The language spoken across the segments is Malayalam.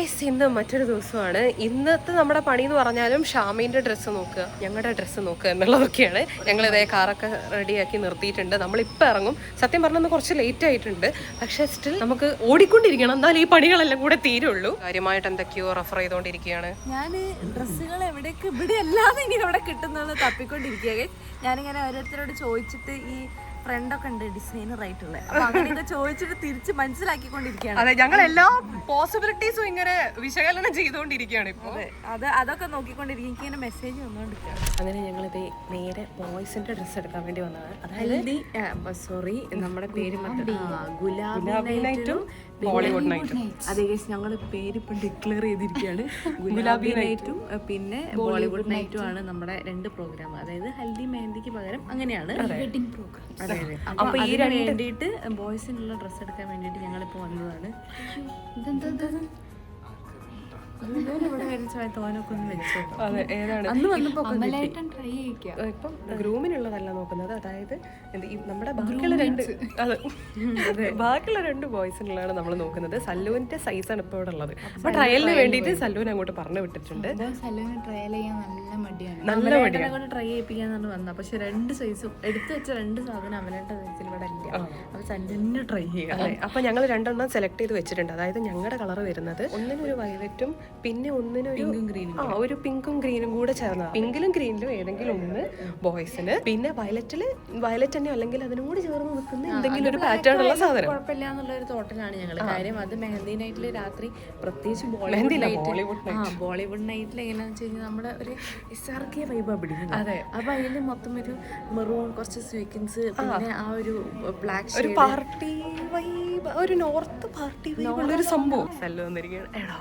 ഗൈസ് ഇന്ന് മറ്റൊരു ദിവസമാണ്. ഇന്നത്തെ നമ്മുടെ പണി എന്ന് പറഞ്ഞാലും ഷാമീൻ്റെ ഡ്രസ്സ് നോക്കുക, ഞങ്ങളുടെ ഡ്രസ്സ് നോക്കുക എന്നുള്ളതൊക്കെയാണ്. ഞങ്ങളിതേ കാറൊക്കെ റെഡിയാക്കി നിർത്തിയിട്ടുണ്ട്. നമ്മളിപ്പോൾ ഇറങ്ങും. സത്യം പറഞ്ഞാൽ കുറച്ച് ലേറ്റ് ആയിട്ടുണ്ട്, പക്ഷേ സ്റ്റിൽ നമുക്ക് ഓടിക്കൊണ്ടിരിക്കണം, എന്നാൽ ഈ പണികളെല്ലാം കൂടെ തീരുള്ളൂ. കാര്യമായിട്ട് എന്തൊക്കെയോ റെഫർ ചെയ്തുകൊണ്ടിരിക്കുകയാണ്. ഞാൻ ഡ്രസ്സുകൾ എവിടേക്ക് ഇവിടെ അല്ലാതെ ഇങ്ങനെ ഇവിടെ കിട്ടുന്നത് തപ്പിക്കൊണ്ടിരിക്കുക. ഞാനിങ്ങനെ ഓരോരുത്തരോട് ചോദിച്ചിട്ട് ഈ ഫ്രണ്ടൊക്കെ ഉണ്ട് ഡിസൈനർ ആയിട്ടുള്ള, അപ്പൊ അങ്ങനെയൊക്കെ ചോദിച്ചിട്ട് തിരിച്ച് മനസ്സിലാക്കിക്കൊണ്ടിരിക്കുകയാണ്. അതെ, ഞങ്ങൾ എല്ലാ പോസിബിലിറ്റീസും ഇങ്ങനെ വിശകലനം ചെയ്തുകൊണ്ടിരിക്കുകയാണ് ഇപ്പോൾ. അതൊക്കെ നോക്കിക്കൊണ്ടിരിക്കും. എനിക്ക് ഇങ്ങനെ മെസ്സേജ് വന്നുകൊണ്ടിരിക്കുകയാണ്. അങ്ങനെ ഞങ്ങളിത് നേരെ ബോയ്സിന്റെ ഡ്രസ്സ് എടുക്കാൻ വേണ്ടി വന്നതാണ്. അതായത് നമ്മുടെ പേര് ഗുലാബി നൈറ്റും ബോളിവുഡ് നൈറ്റും. അതെ, ഞങ്ങൾ പേരിപ്പം ഡിക്ലെയർ ചെയ്തിരിക്കുകയാണ്. ഗുലാബി നൈറ്റും പിന്നെ ബോളിവുഡ് നൈറ്റും ആണ് നമ്മുടെ രണ്ട് പ്രോഗ്രാം. അതായത് ഹൽദി മെഹന്തിക്ക് പകരം അങ്ങനെയാണ് വെഡിങ് പ്രോഗ്രാം. അപ്പൊ ഈ വേണ്ടിയിട്ട് ബോയ്സിനുള്ള ഡ്രസ്സ് എടുക്കാൻ വേണ്ടിയിട്ട് ഞങ്ങളിപ്പോ വന്നതാണ്. ഇപ്പം ഗ്രൂമിനുള്ളതല്ല നോക്കുന്നത്. അതായത് നമ്മുടെ ബാക്കിയുള്ള രണ്ട് ബോയ്സിനുള്ളതാണ് നമ്മൾ നോക്കുന്നത്. സല്ലൂവിന്റെ സൈസാണ് ഇപ്പോൾ ഇവിടെ ഉള്ളത്. അപ്പൊ ട്രയലിന് വേണ്ടിയിട്ട് സല്ലൂൻ അങ്ങോട്ട് പറഞ്ഞു വിട്ടിട്ടുണ്ട്. നല്ല മടിയാണ് ട്രൈ ചെയ്യിപ്പിക്കാന്നാണ് വന്നത്. പക്ഷെ രണ്ട് സൈസും എടുത്തു വെച്ച രണ്ട് സാധനം അവരുടെ സൈസിൽ ഇവിടെ ഇല്ല. അപ്പൊ സല്ലൂന് ട്രൈ ചെയ്യാം. അപ്പൊ ഞങ്ങൾ രണ്ടെണ്ണം സെലക്ട് ചെയ്ത് വെച്ചിട്ടുണ്ട്. അതായത് ഞങ്ങളുടെ കളർ വരുന്നത് ഒന്നിനൊരു വയലറ്റും പിന്നെ ഒന്നിനൊരു ഒരു പിങ്കും ഗ്രീനും കൂടെ ചേർന്നതാണ്. പിങ്കിലും ഗ്രീനിലും ഏതെങ്കിലും ഒന്ന് ബോയ്സിന്, പിന്നെ വയലറ്റ് തന്നെ അല്ലെങ്കിൽ അതിനും കൂടി ചേർന്ന് നിൽക്കുന്ന എന്തെങ്കിലും ഒരു പാറ്റേൺ ഉള്ള സാധനം. കുഴപ്പമില്ല എന്നുള്ള ഒരു തോട്ടലാണ് ഞങ്ങൾ. കാര്യം അത് മെഹന്തി നൈറ്റില് രാത്രി പ്രത്യേകിച്ച് ബോളിവുഡ് നൈറ്റിൽ എങ്ങനെയാന്ന് വെച്ച് കഴിഞ്ഞാൽ നമ്മുടെ ഒരു SRK വൈബാ പിടിക്കുന്നത്. അതെ, അപ്പൊ അതില് മൊത്തം ഒരു മെറൂൺ, കുറച്ച് സ്വീക്കൻസ്, പിന്നെ ആ ഒരു ബ്ലാക്ക്, ഒരു പാർട്ടി വൈബ്, ഒരു നോർത്ത് പാർട്ടി വൈബ് ഒരു സംഭവം സെല്ല് വന്നിരിക്കുകയാണ്. എടാ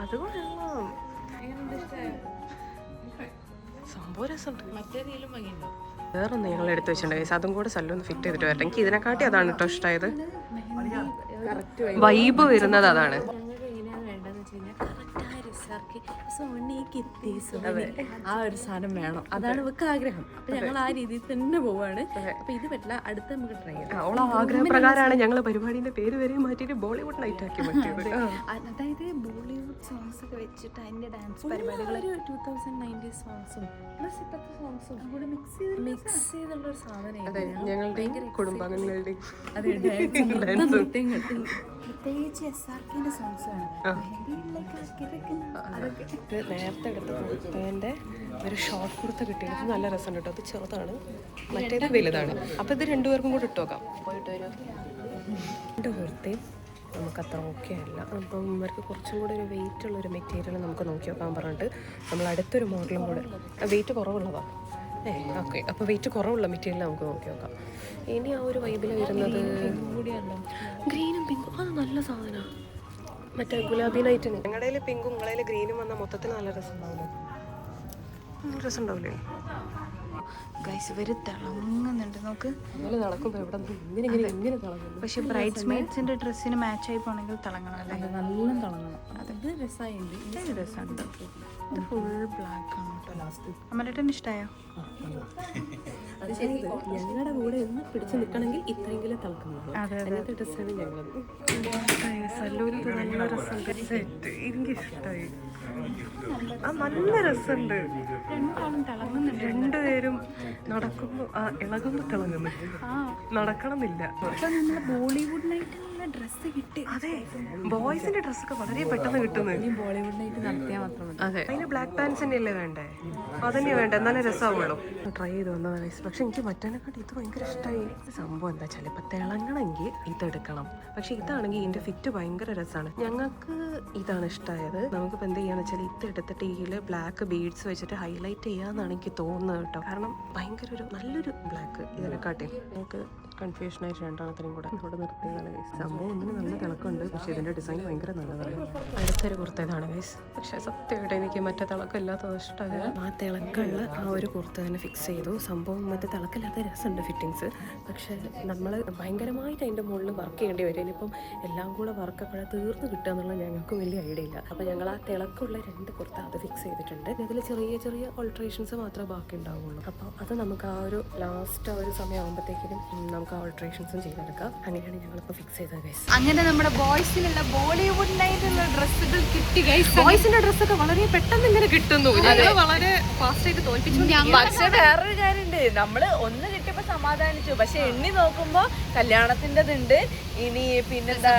അത് കൊള്ളാം, സംഭവം രസമുണ്ട്. മറ്റേതെങ്കിലും ഭംഗിയുണ്ടോ? വേറൊന്നും ഞങ്ങൾ എടുത്ത് വെച്ചിട്ടുണ്ടെങ്കിൽ അതും കൂടെ സല്ലൊന്ന് ഫിറ്റ് ചെയ്തിട്ട് വരട്ടെ. എനിക്ക് ഇതിനെക്കാട്ടി അതാണ് കേട്ടോ ഇഷ്ടമായത്. വൈബ് വരുന്നത് അതാണ്. ആ ഒരു സാധനം വേണം, അതാണ് ഇവർക്ക് ആഗ്രഹം. അപ്പൊ ഞങ്ങൾ ആ രീതിയിൽ തന്നെ പോവാണ്. അപ്പൊ ഇത് പറ്റില്ല, അടുത്ത് നമുക്ക് ട്രൈ ചെയ്യാം. അവളെ ആഗ്രഹപ്രകാരമാണ് ഞങ്ങൾ പരിപാടിന്റെ പേര് വരെ മാറ്റിയിട്ട് ബോളിവുഡ് നൈറ്റ് ആക്കി മാറ്റിയത്. അതായത് ബോളിവുഡ് സോങ്സ് ഒക്കെ വെച്ചിട്ട് അതിന്റെ ഡാൻസ് പരിപാടികൾ 2090 സോങ്സും പ്ലസ് ഇപ്പോഴത്തെ സോങ്സും കൂടെ മിക്സ് ചെയ്തുള്ള ഒരു സാധനം. ഞങ്ങളുടെ കുടുംബാംഗങ്ങളുടെയും പ്രത്യേകിച്ച് SRKന്റെ സോങ്സ് ആണ്. നേരത്തെ എടുത്ത കുർത്തേൻ്റെ ഒരു ഷോർട്ട് കുർത്ത കിട്ടിയത് നല്ല രസമുണ്ട് കേട്ടോ. അത് ചെറുതാണ്, മറ്റേത് വലുതാണ്. അപ്പോൾ ഇത് രണ്ടുപേർക്കും കൂടി ഇട്ട് നോക്കാം. പോയിട്ട് വരും. രണ്ട് കുർത്തയും നമുക്കത്ര ഓക്കെ അല്ല. അപ്പം ഇവർക്ക് കുറച്ചും കൂടെ ഒരു വെയിറ്റ് ഉള്ളൊരു മെറ്റീരിയൽ നമുക്ക് നോക്കി നോക്കാൻ പറഞ്ഞിട്ട് നമ്മൾ അടുത്തൊരു മോഡലും കൂടെ, വെയിറ്റ് കുറവുള്ളതാണ്. ഓക്കെ, അപ്പോൾ വെയിറ്റ് കുറവുള്ള മെറ്റീരിയൽ നമുക്ക് നോക്കി നോക്കാം. ഇനി ആ ഒരു വൈബിൽ വരുന്നത് ഗ്രീനും പിങ്കും. അത് നല്ല സാധനമാണ്. മറ്റേ ഗുലാബി നൈറ്റിന് ഞങ്ങളുടെ പിങ്കും നിങ്ങളുടെ ഗ്രീനും വന്ന മൊത്തത്തിൽ നല്ല രസം ഉണ്ടാവില്ലേ? രസം ഉണ്ടാവില്ലേ ഗൈസ്? ഇവര് തിളങ്ങുന്നുണ്ട്. നോക്ക്, ഇങ്ങനെ നടക്കുമ്പോൾ ഇവിടെ ഇങ്ങനെ തിളങ്ങുന്നു. പക്ഷെ ബ്രൈഡ്സ്മെയ്ഡ്സിന്റെ ഡ്രസ്സിന് മാച്ചായി പോണെങ്കിൽ തിളങ്ങണം അല്ലേ? നല്ല തിളങ്ങണം. അതൊക്കെ രസമായിട്ടുണ്ട്. ഇത് രസമുണ്ട്. ഇത് ഫുൾ ബ്ലാക്ക് ആണ് കേട്ടോ. ലാസ്റ്റ് അമ്മലേട്ടന് ഇഷ്ടമായോ? അത് ശരി, ഞങ്ങളുടെ കൂടെ ഒന്ന് പിടിച്ചു നിൽക്കണമെങ്കിൽ ഇത്രയെങ്കിലും തിളക്കുന്നത്. അങ്ങനത്തെ ഡ്രസ്സാണ് ഞങ്ങളത്. നല്ല രസമുണ്ട് സെറ്റ്, എനിക്കിഷ്ടമായി. ആ നല്ല രസമുണ്ട്. രണ്ടാളും തിളങ്ങുന്നുണ്ട്. രണ്ടുപേരും നടക്കുമ്പോൾ ഇളകുമ്പോൾ തിളങ്ങുന്നു. നടക്കണമെന്നില്ല. ബോളിവുഡ് നൈറ്റ് ഡ്രസ്സ് കിട്ടി. അതെ, ബോയ്സിന്റെ ഡ്രസ്സൊക്കെ വളരെ പെട്ടെന്ന് കിട്ടുന്നത്. ബോളിവുഡ് നൈറ്റ് നടത്തിയാൽ മാത്രം മതി. അതെ, അതിന് ബ്ലാക്ക് പാൻസ് തന്നെ അല്ലേ വേണ്ടേ? അതന്നെ വേണ്ട, എന്നാലേ രസമാവുള്ളൂ. ട്രൈ ചെയ്ത് വന്നതാണ്. പക്ഷെ എനിക്ക് മറ്റേനെക്കാട്ടി ഇത് ഭയങ്കര ഇഷ്ടമായി. സംഭവം എന്താ വെച്ചാൽ ഇപ്പം തിളങ്ങണമെങ്കിൽ ഇതെടുക്കണം. പക്ഷെ ഇതാണെങ്കിൽ ഇതിന്റെ ഫിറ്റ് ഭയങ്കര രസമാണ്. ഞങ്ങൾക്ക് ഇതാണ് ഇഷ്ടമായത്. നമുക്കിപ്പോൾ എന്ത് ചെയ്യാന്ന് വെച്ചാൽ ഇത് എടുത്തിട്ട് ഇതിൽ ബ്ലാക്ക് ബീഡ്സ് വെച്ചിട്ട് ഹൈലൈറ്റ് ചെയ്യാന്നാണ് എനിക്ക് തോന്നുന്നത് കേട്ടോ. കാരണം ഭയങ്കര ഒരു നല്ലൊരു ബ്ലാക്ക് ഇതിനെക്കാട്ടി നമുക്ക് കൺഫ്യൂഷനായിട്ട് രണ്ടെണ്ണത്തിനും കൂടെ ഇവിടെ നിർത്തിയതാണ് ഗൈസ്. സംഭവം ഒന്നിന് നല്ല തിളക്കമുണ്ട്, പക്ഷേ ഇതിൻ്റെ ഡിസൈൻ ഭയങ്കര നല്ലതാണ്. അടുത്തൊരു കുർത്തതാണ് ഗൈസ്. പക്ഷേ സത്യമായിട്ട് എനിക്ക് മറ്റേ തിളക്കമില്ലാത്തത് ഇഷ്ടമാണ്. ആ തിളക്കമുള്ള ആ ഒരു കുർത്ത തന്നെ ഫിക്സ് ചെയ്തു. സംഭവം മറ്റേ തിളക്കമില്ലാത്ത രസമുണ്ട് ഫിറ്റിങ്സ്. പക്ഷേ നമ്മൾ ഭയങ്കരമായിട്ട് അതിൻ്റെ മുകളിൽ വർക്ക് ചെയ്യേണ്ടി വരും. ഇനിയിപ്പം എല്ലാം കൂടെ വർക്ക് എപ്പോഴാണ് തീർന്ന് കിട്ടുക എന്നുള്ളത് ഞങ്ങൾക്ക് വലിയ ഐഡിയ ഇല്ല. അപ്പോൾ ഞങ്ങൾ ആ തിളക്കമുള്ള രണ്ട് കുർത്ത അത് ഫിക്സ് ചെയ്തിട്ടുണ്ട്. ഇതിൽ ചെറിയ ചെറിയ ഓൾട്രേഷൻസ് മാത്രമേ ബാക്കി ഉണ്ടാവുള്ളൂ. അപ്പോൾ അത് നമുക്ക് ആ ഒരു ലാസ്റ്റ് ആ ഒരു സമയം ആകുമ്പോഴത്തേക്കിനും നമുക്ക് നമുക്ക് ഓൾട്രേഷൻസും ചെയ്തെടുക്കാം. അങ്ങനെയാണ് ഞങ്ങളിപ്പോൾ ഫിക്സ് ചെയ്തത് ഗൈസ്. അങ്ങനെ നമ്മുടെ ബോയ്സിനുള്ള ബോളിവുഡ് നൈറ്റുള്ള ഡ്രസ്സുകൾ കിട്ടി ഗൈസ്. ബോയ്സിന്റെ ഡ്രസ്സൊക്കെ വളരെ പെട്ടെന്ന് ഇങ്ങനെ കിട്ടുന്നു, വളരെ ഫാസ്റ്റ് ആയിട്ട് തോൽപ്പിച്ചു. പക്ഷെ വേറൊരു കാര്യമുണ്ട്, നമ്മള് ഒന്ന് കിട്ടിയപ്പോ സമാധാനിച്ചു. പക്ഷെ എണ്ണി നോക്കുമ്പോ കല്യാണത്തിൻ്റെതുണ്ട്, ഇനി പിന്നെന്താ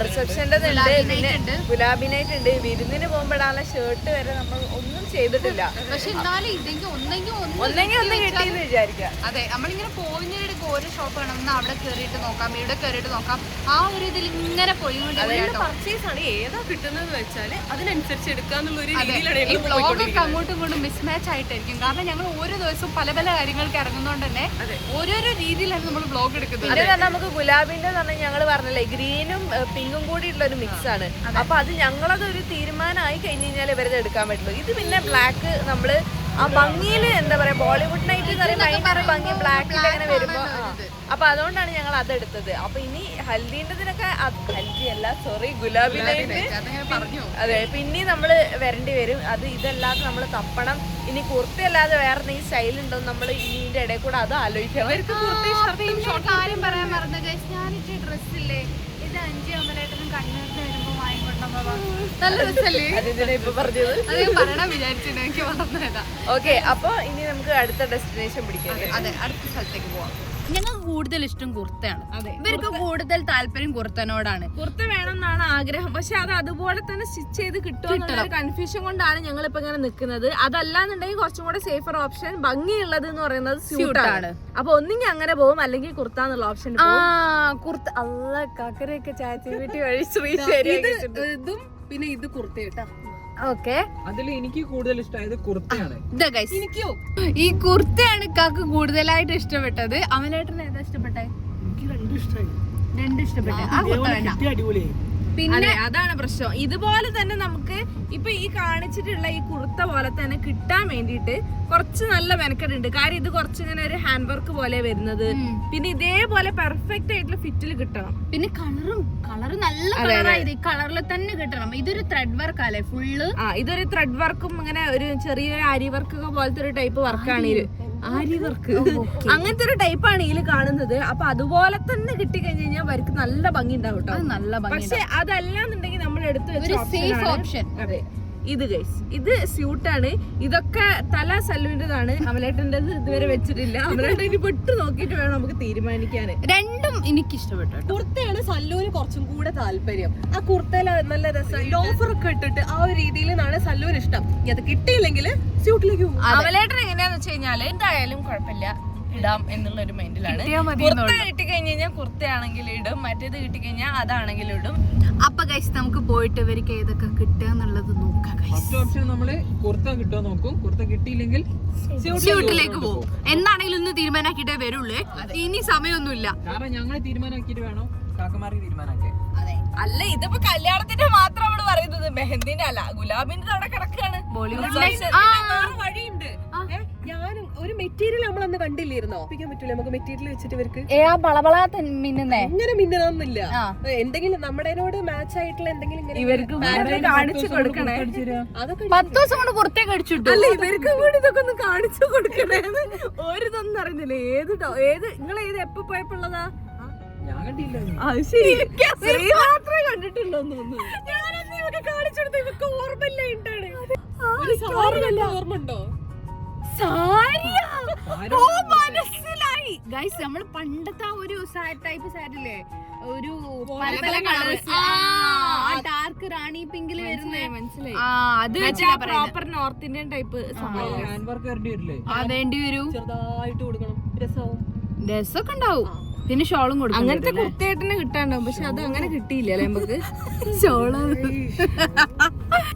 റിസപ്ഷൻ്റെതുണ്ട്, പിന്നെ ഗുലാബി നൈറ്റ് ഉണ്ട്, വിരുന്നിന് പോകുമ്പോഴാണ് ഷർട്ട് വരെ നമ്മൾ ഒന്നും ചെയ്തിട്ടില്ല. പക്ഷെ എന്നാലും ഇതെങ്കിൽ ഒന്നെങ്കിൽ ഒന്ന് കിട്ടിയെന്ന് വിചാരിക്കാം. അതെ, നമ്മളിങ്ങനെ പോകുന്നതിടക്ക് ഓരോ ഷോപ്പ് വേണമെന്ന് അവിടെ കയറിയിട്ട് നോക്കാം, ഇവിടെ കയറിയിട്ട് നോക്കാം. ആ ഒരു ഇതിൽ ഇങ്ങനെ പോയിക്കൊണ്ടിരിക്കും. പർച്ചേസ് ആണ് ഏതാ കിട്ടുന്നത് വെച്ചാൽ അതിനനുസരിച്ച് എടുക്കാന്നുള്ള ഒരു ഈ ബ്ലോഗൊക്കെ അങ്ങോട്ടും ഇങ്ങോട്ടും മിസ്മാച്ച് ആയിട്ടായിരിക്കും. കാരണം ഞങ്ങൾ ഓരോ ദിവസവും പല പല കാര്യങ്ങൾക്ക് ഇറങ്ങുന്നതുകൊണ്ട് തന്നെ ഓരോരോ രീതിയിലാണ് നമ്മൾ ബ്ലോഗ് എടുക്കുന്നത്. പിന്നെ നമുക്ക് ഗുലാബിന്റെ പറഞ്ഞാൽ ഞങ്ങൾ പറഞ്ഞല്ലേ ഗ്രീനും പിങ്കും കൂടിയുള്ള ഒരു മിക്സ് ആണ്. അപ്പൊ അത് ഞങ്ങളതൊരു തീരുമാനമായി കഴിഞ്ഞ് കഴിഞ്ഞാൽ ഇവരത് എടുക്കാൻ പറ്റുള്ളൂ. ഇത് പിന്നെ ബ്ലാക്ക് നമ്മള് ആ ഭംഗിയില് എന്താ പറയാ, ബോളിവുഡ് നൈറ്റ് എന്ന് പറയുമ്പോൾ ഭയങ്കര ഭംഗി ബ്ലാക്കിൽ അങ്ങനെ വരുമ്പോ അപ്പൊ അതുകൊണ്ടാണ് ഞങ്ങൾ അതെടുത്തത്. അപ്പൊ ഇനി ഹൽദീൻ്റെതിനൊക്കെ ഹൽദി അല്ല, സോറി, ഗുലാബി നൈറ്റ്. അതെ, പിന്നെ നമ്മള് വരേണ്ടി വരും. അത് ഇതല്ലാതെ നമ്മൾ തപ്പണം. ഇനി കുർത്തി അല്ലാതെ വേറെ ഈ സ്റ്റൈൽ ഉണ്ടോ നമ്മൾ ഇതിന്റെ ഇടയിൽ കൂടെ അത് ആലോചിക്കണം. പിന്നെ കാര്യം പറയാൻ മറന്നു ഗൈസ്, ഞാനിട്ട് ഡ്രസ്സില്ലേ ഇത് 5 അമലേട്ടനും കണ്ണൂരിന് വരുമ്പോ വാങ്ങിക്കൊണ്ടോ നല്ല രസല്ലേ? അതിനെ ഇപ്പൊ പറഞ്ഞത് അത് പറയണം വിചാരിച്ചിട്ട് എനിക്ക് മറന്നതാ. ഓക്കെ, അപ്പൊ ഇനി നമുക്ക് അടുത്ത ഡെസ്റ്റിനേഷൻ പിടിക്കാം. അതെ, അടുത്ത സ്ഥലത്തേക്ക് പോവാം. ഞങ്ങൾക്ക് കൂടുതൽ ഇഷ്ടം കുർത്തയാണ്. ഇവർക്ക് കൂടുതൽ താല്പര്യം കുർത്തനോടാണ്. കുർത്ത വേണമെന്നാണ് ആഗ്രഹം. പക്ഷെ അത് അതുപോലെ തന്നെ സ്റ്റിച്ച് ചെയ്ത് കിട്ടുമെന്നുള്ള കൺഫ്യൂഷൻ കൊണ്ടാണ് ഞങ്ങൾ ഇപ്പൊ ഇങ്ങനെ നിൽക്കുന്നത്. അതല്ലാന്നുണ്ടെങ്കിൽ കുറച്ചും കൂടെ സേഫർ ഓപ്ഷൻ ഭംഗിയുള്ളത് എന്ന് പറയുന്നത് സ്യൂട്ടാണ്. അപ്പൊ ഒന്നെങ്കിൽ അങ്ങനെ പോകും, അല്ലെങ്കിൽ കുർത്ത എന്നുള്ള ഓപ്ഷൻ. കുർത്ത അല്ല കക്കരയൊക്കെ ചാച്ചി വീട്ടി വഴി ശ്രീശേരി ഇതും പിന്നെ ഇത് കുർത്ത കേട്ടാ. ഓക്കെ, അതിൽ എനിക്ക് കൂടുതൽ ഇഷ്ടമായത് കുർത്തയാണ്. ഈ കുർത്തയാണ് കാക്ക് കൂടുതലായിട്ട് ഇഷ്ടപ്പെട്ടത്. അമലേട്ടന് ഏതാ ഇഷ്ടപ്പെട്ടെ? രണ്ടും ഇഷ്ടപ്പെട്ടെ. ആ കുർത്ത വേണ്ട. പിന്നെ അതാണ് പ്രശ്നം. ഇതുപോലെ തന്നെ നമുക്ക് ഇപ്പൊ ഈ കാണിച്ചിട്ടുള്ള ഈ കുർത്ത പോലെ തന്നെ കിട്ടാൻ വേണ്ടിയിട്ട് കുറച്ച് നല്ല മെനക്കെടുണ്ട്. കാര്യം ഇത് കുറച്ചിങ്ങനെ ഒരു ഹാൻഡ് വർക്ക് പോലെ വരുന്നത്. പിന്നെ ഇതേപോലെ പെർഫെക്റ്റ് ആയിട്ടുള്ള ഫിറ്റിൽ കിട്ടണം. പിന്നെ കളറ് നല്ല കളറായത്. ഈ കളറിൽ തന്നെ കിട്ടണം. ഇതൊരു ത്രെഡ് വർക്ക് അല്ലേ ഫുള്ള്? ഇതൊരു ത്രെഡ് വർക്കും ഇങ്ങനെ ഒരു ചെറിയൊരു ആരി വർക്ക് പോലത്തെ ഒരു ടൈപ്പ് വർക്കാണ് ഇത്. ആരി വർക്ക് അങ്ങനത്തെ ഒരു ടൈപ്പാണ് ഇതിൽ കാണുന്നത്. അപ്പൊ അതുപോലെ തന്നെ കിട്ടി കഴിഞ്ഞു കഴിഞ്ഞാൽ അവർക്ക് നല്ല ഭംഗി ഉണ്ടാവും കേട്ടോ. നല്ല ഭംഗി. പക്ഷെ അതല്ലാന്നുണ്ടെങ്കിൽ നമ്മൾ എടുത്ത് വെച്ച സേഫ് ഓപ്ഷൻ. അതെ, ഇത് ഗൈസ്, ഇത് സ്യൂട്ടാണ്. ഇതൊക്കെ തല സല്ലുവിൻ്റെതാണ്. അമലേട്ടൻ്റെ ഇതുവരെ വെച്ചിട്ടില്ല. അമലേട്ടൻ ഇനി പെട്ട് നോക്കിയിട്ട് വേണം നമുക്ക് തീരുമാനിക്കാൻ. രണ്ടും എനിക്ക് ഇഷ്ടപ്പെട്ടു. കുർത്തയാണ് സല്ലൂന് കുറച്ചും കൂടെ താല്പര്യം. ആ കുർത്തയില് നല്ല രസം ലോഫർ ഒക്കെ ഇട്ടിട്ട് ആ ഒരു രീതിയിലാണ് സല്ലൂന് ഇഷ്ടം. അത് കിട്ടിയില്ലെങ്കിൽ സ്യൂട്ടിലേക്ക് പോകും. അമലേട്ടൻ എങ്ങനെയാന്ന് വെച്ച് കഴിഞ്ഞാല് എന്തായാലും കുഴപ്പമില്ല, ഇടാം എന്നുള്ള ഒരു മൈൻഡിലാണ്. കുർത്ത കിട്ടിക്കഴിഞ്ഞ് കഴിഞ്ഞാൽ കുർത്തയാണെങ്കിൽ ഇടും, മറ്റേത് കിട്ടിക്കഴിഞ്ഞാൽ അതാണെങ്കിലും ഇടും. അപ്പൊ ഗൈസ് നമുക്ക് പോയിട്ട് ഇവർക്ക് ഏതൊക്കെ കിട്ടുക എന്നുള്ളത് നോക്കാം. ഫസ്റ്റ് ഓപ്ഷൻ നമ്മള് കുർത്ത കിട്ടുമോ നോക്കും. കുർത്ത കിട്ടിയില്ലെങ്കിൽ സ്യൂട്ടിലേക്ക് പോകും. എന്താണെങ്കിലും ഒന്ന് തീരുമാനാക്കിയിട്ടേ വരുള്ളൂ. ഇനി സമയമൊന്നുമില്ല. കാരണം ഞങ്ങൾ തീരുമാനാക്കിയിട്ട് വേണോ കാക്കമാർക്ക് തീരുമാനാക്കാൻ. അല്ല, ഇതിപ്പോ കല്യാണത്തിന്റെ മാത്രം നമ്മള് പറയുന്നത്, മെഹന്തിന്റെ അല്ല. ഗുലാബിന്റെ അവിടെ കിടക്കാണ്. വഴിയുണ്ട്. ഞാനും ഒരു മെറ്റീരിയൽ നമ്മളന്ന് കണ്ടില്ലായിരുന്നോ? പറ്റൂല നമുക്ക് മെറ്റീരിയൽ വെച്ചിട്ട് ഇവർക്ക് മിന്നുന്നേ ഇങ്ങനെ മിന്നണമെന്നില്ല. എന്തെങ്കിലും നമ്മുടേനോട് മാച്ച് ആയിട്ടുള്ള എന്തെങ്കിലും ഇവർക്ക് കാണിച്ചു കൊടുക്കണേ. അതൊക്കെ 10 ദിവസം കൊണ്ട് പുറത്തേക്ക് അടിച്ചിട്ടു. അല്ല, ഇവർക്ക് കൂടി ഇതൊക്കെ ഒന്ന് കാണിച്ചു കൊടുക്കണേന്ന് ഒരിതൊന്നും അറിയുന്നില്ല. ഏത് നിങ്ങൾ ഏത് എപ്പോ പോയപ്പോള്ളതാ? ഞാൻ കണ്ടില്ല. അത് ശരി, മാത്രമേ കണ്ടിട്ടുണ്ടോന്ന് തോന്നുന്നു. ഞാനന്ന് ഇവർക്ക് കാണിച്ചു കൊടുത്ത ഇവർക്ക് ഓർമ്മയില്ലായിട്ടാണ്. ഓർമ്മ ഉണ്ടോ? മനസ്സിലായി ഗൈസ്, നമ്മൾ പണ്ടത്തെ ഒരു ടൈപ്പ് സാരില്ലേ, ഒരു പല പല കളേഴ്സ്, ഡാർക്ക് റാണി പിങ്കില് വരുന്നേ, മനസ്സിലായി. അത് proper north Indian type hand work വരേണ്ടി വരില്ലേ? വേണ്ടി വരൂ. ചെറുതായിട്ട് കൊടുക്കണം, രസവും ഡ്രസ്സൊക്കെ ഉണ്ടാവും. പിന്നെ ഷോളും കൊടുക്കും. അങ്ങനത്തെ കുർത്തയായിട്ടന്നെ കിട്ടാണ്ടാവും. പക്ഷെ അത് അങ്ങനെ കിട്ടിയില്ല നമുക്ക്. ഷോള്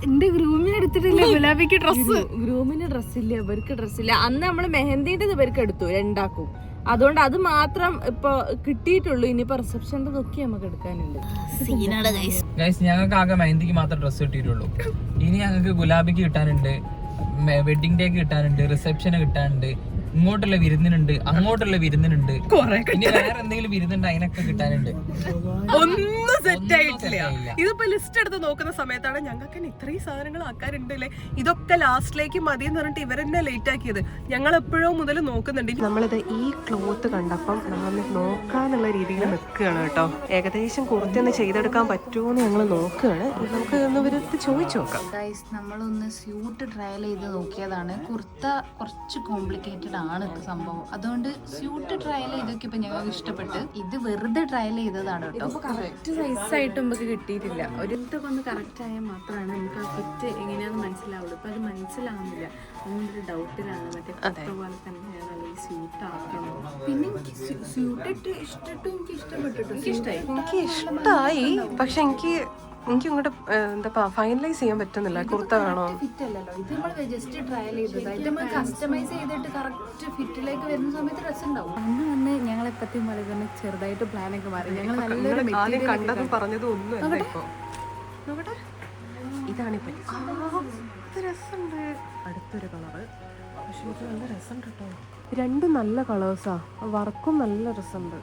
എന്റെ ഗ്രൂമിന് എടുത്തിട്ടില്ല. ഗുലാബിക്ക് ഡ്രസ്, ഗ്രൂമിന് ഡ്രസ്സില്ല, ഇവർക്ക് ഡ്രസ്സില്ല. അന്ന് നമ്മള് മെഹന്തിന്റെ ഇവർക്ക് എടുത്തു രണ്ടാക്കും. അതുകൊണ്ട് അത് മാത്രം ഇപ്പൊ കിട്ടിയിട്ടുള്ളൂ. ഇനിയിപ്പോ റിസപ്ഷന്റെ നോക്കി നമുക്ക് എടുക്കാനുണ്ട്. ഗൈസ്, ഞങ്ങൾക്ക് ആകെ മെഹന്തിക്ക് മാത്രം ഡ്രസ്സ് കിട്ടിയിട്ടുള്ളൂ. ഇനി ഞങ്ങൾക്ക് ഗുലാബിക്ക് കിട്ടാനുണ്ട്, വെഡിങ് ഡേക്ക് കിട്ടാനുണ്ട്, റിസപ്ഷന് കിട്ടാനുണ്ട്, ഇങ്ങോട്ടുള്ള വിരുന്നിനുണ്ട്, അങ്ങോട്ടുള്ള വിരുന്നിനുണ്ട്, ഇനി വേറെ എന്തെങ്കിലും വിരുന്നുണ്ട് അതിനൊക്കെ കിട്ടാനുണ്ട്. ഒന്നും സെറ്റ് ആയിട്ടില്ല. ഇതിപ്പോ ലിസ്റ്റ് എടുത്ത് നോക്കുന്ന സമയത്താണ് ഞങ്ങൾക്ക് ഇത്രയും സാധനങ്ങൾ ആക്കാറുണ്ടല്ലേ, ഇതൊക്കെ ലാസ്റ്റിലേക്ക് മതി എന്ന് പറഞ്ഞിട്ട് ഇവരെന്നെ ലേറ്റ് ആക്കിയത്. ഞങ്ങൾ എപ്പോഴോ മുതൽ നോക്കുന്നുണ്ട്. നമ്മളിത് ഈ ക്ലോത്ത് കണ്ടപ്പം നമ്മളൊന്ന് നോക്കാന്നുള്ള രീതിയിൽ നിൽക്കുകയാണ് കേട്ടോ. ഏകദേശം കുർത്തിയൊന്ന് ചെയ്തെടുക്കാൻ പറ്റുമോ എന്ന് ഞങ്ങൾ നോക്കുകയാണ്. നമുക്ക് ഇവരടുത്ത് ചോദിച്ചു നോക്കാം. നമ്മളൊന്ന് സ്യൂട്ട് ട്രയൽ ചെയ്ത് നോക്കിയതാണ്. കുർത്ത കുറച്ച് കോംപ്ലിക്കേറ്റഡ് ആണ് സംഭവം, അതുകൊണ്ട് സ്യൂട്ട് ട്രയൽ ചെയ്തൊക്കെ ഞങ്ങൾക്ക് ഇഷ്ടപ്പെട്ട് ഇത് വെറുതെ ട്രയൽ ചെയ്തതാണ് കേട്ടോ. കറക്റ്റ് സൈസായിട്ട് നമുക്ക് കിട്ടിയിട്ടില്ല. ഒരിടത്തൊക്കെ ഒന്ന് കറക്റ്റ് ആയാൽ മാത്രമാണ് നമുക്ക് ആ ഫിറ്റ് എങ്ങനെയാണെന്ന് മനസ്സിലാവുള്ളൂ. ഇപ്പം അത് മനസ്സിലാവുന്നില്ല, അതുകൊണ്ടൊരു ഡൗട്ടിലാണ്. മറ്റേ പോലെ തന്നെയാണ് അല്ലെങ്കിൽ സ്യൂട്ട് ആക്കണോ. പിന്നെ എനിക്ക് സ്യൂട്ട് ഇഷ്ടപ്പെട്ടു, എനിക്ക് ഇഷ്ടപ്പെട്ടിട്ടു, എനിക്ക് ഇഷ്ടമായി. പക്ഷെ എനിക്ക് ഇങ്ങോട്ട് എന്താ ഫൈനലൈസ് ചെയ്യാൻ പറ്റുന്നില്ല. കുർത്ത വേണോ ഫിറ്റ് അല്ലല്ലോ ഇത്, നമ്മൾ ജസ്റ്റ് ട്രയൽ ചെയ്തത്. ഇത് നമ്മൾ കസ്റ്റമൈസ് ചെയ്തിട്ട് കറക്റ്റ് ഫിറ്റിലേക്ക് വരുന്ന സമയത്ത് ഡ്രസ് ഉണ്ടാവും. അന്ന് ഞങ്ങളെ പറ്റി പറയുന്ന ചെറുതായിട്ട് പ്ലാനൊക്കെ മാറി. ഞങ്ങൾ നല്ലൊരു ആദ്യം കണ്ടതും പറഞ്ഞതും ഒന്നും അല്ല. ഇപ്പൊ നോക്കട്ടെ, ഇതാണിപ്പോ രസമുണ്ട്. അടുത്തൊരു കളറ്, പക്ഷെ ഇത് നല്ല രസമുണ്ട് കേട്ടോ. രണ്ടും നല്ല കളേഴ്സാ, വർക്കും നല്ല രസമുണ്ട്.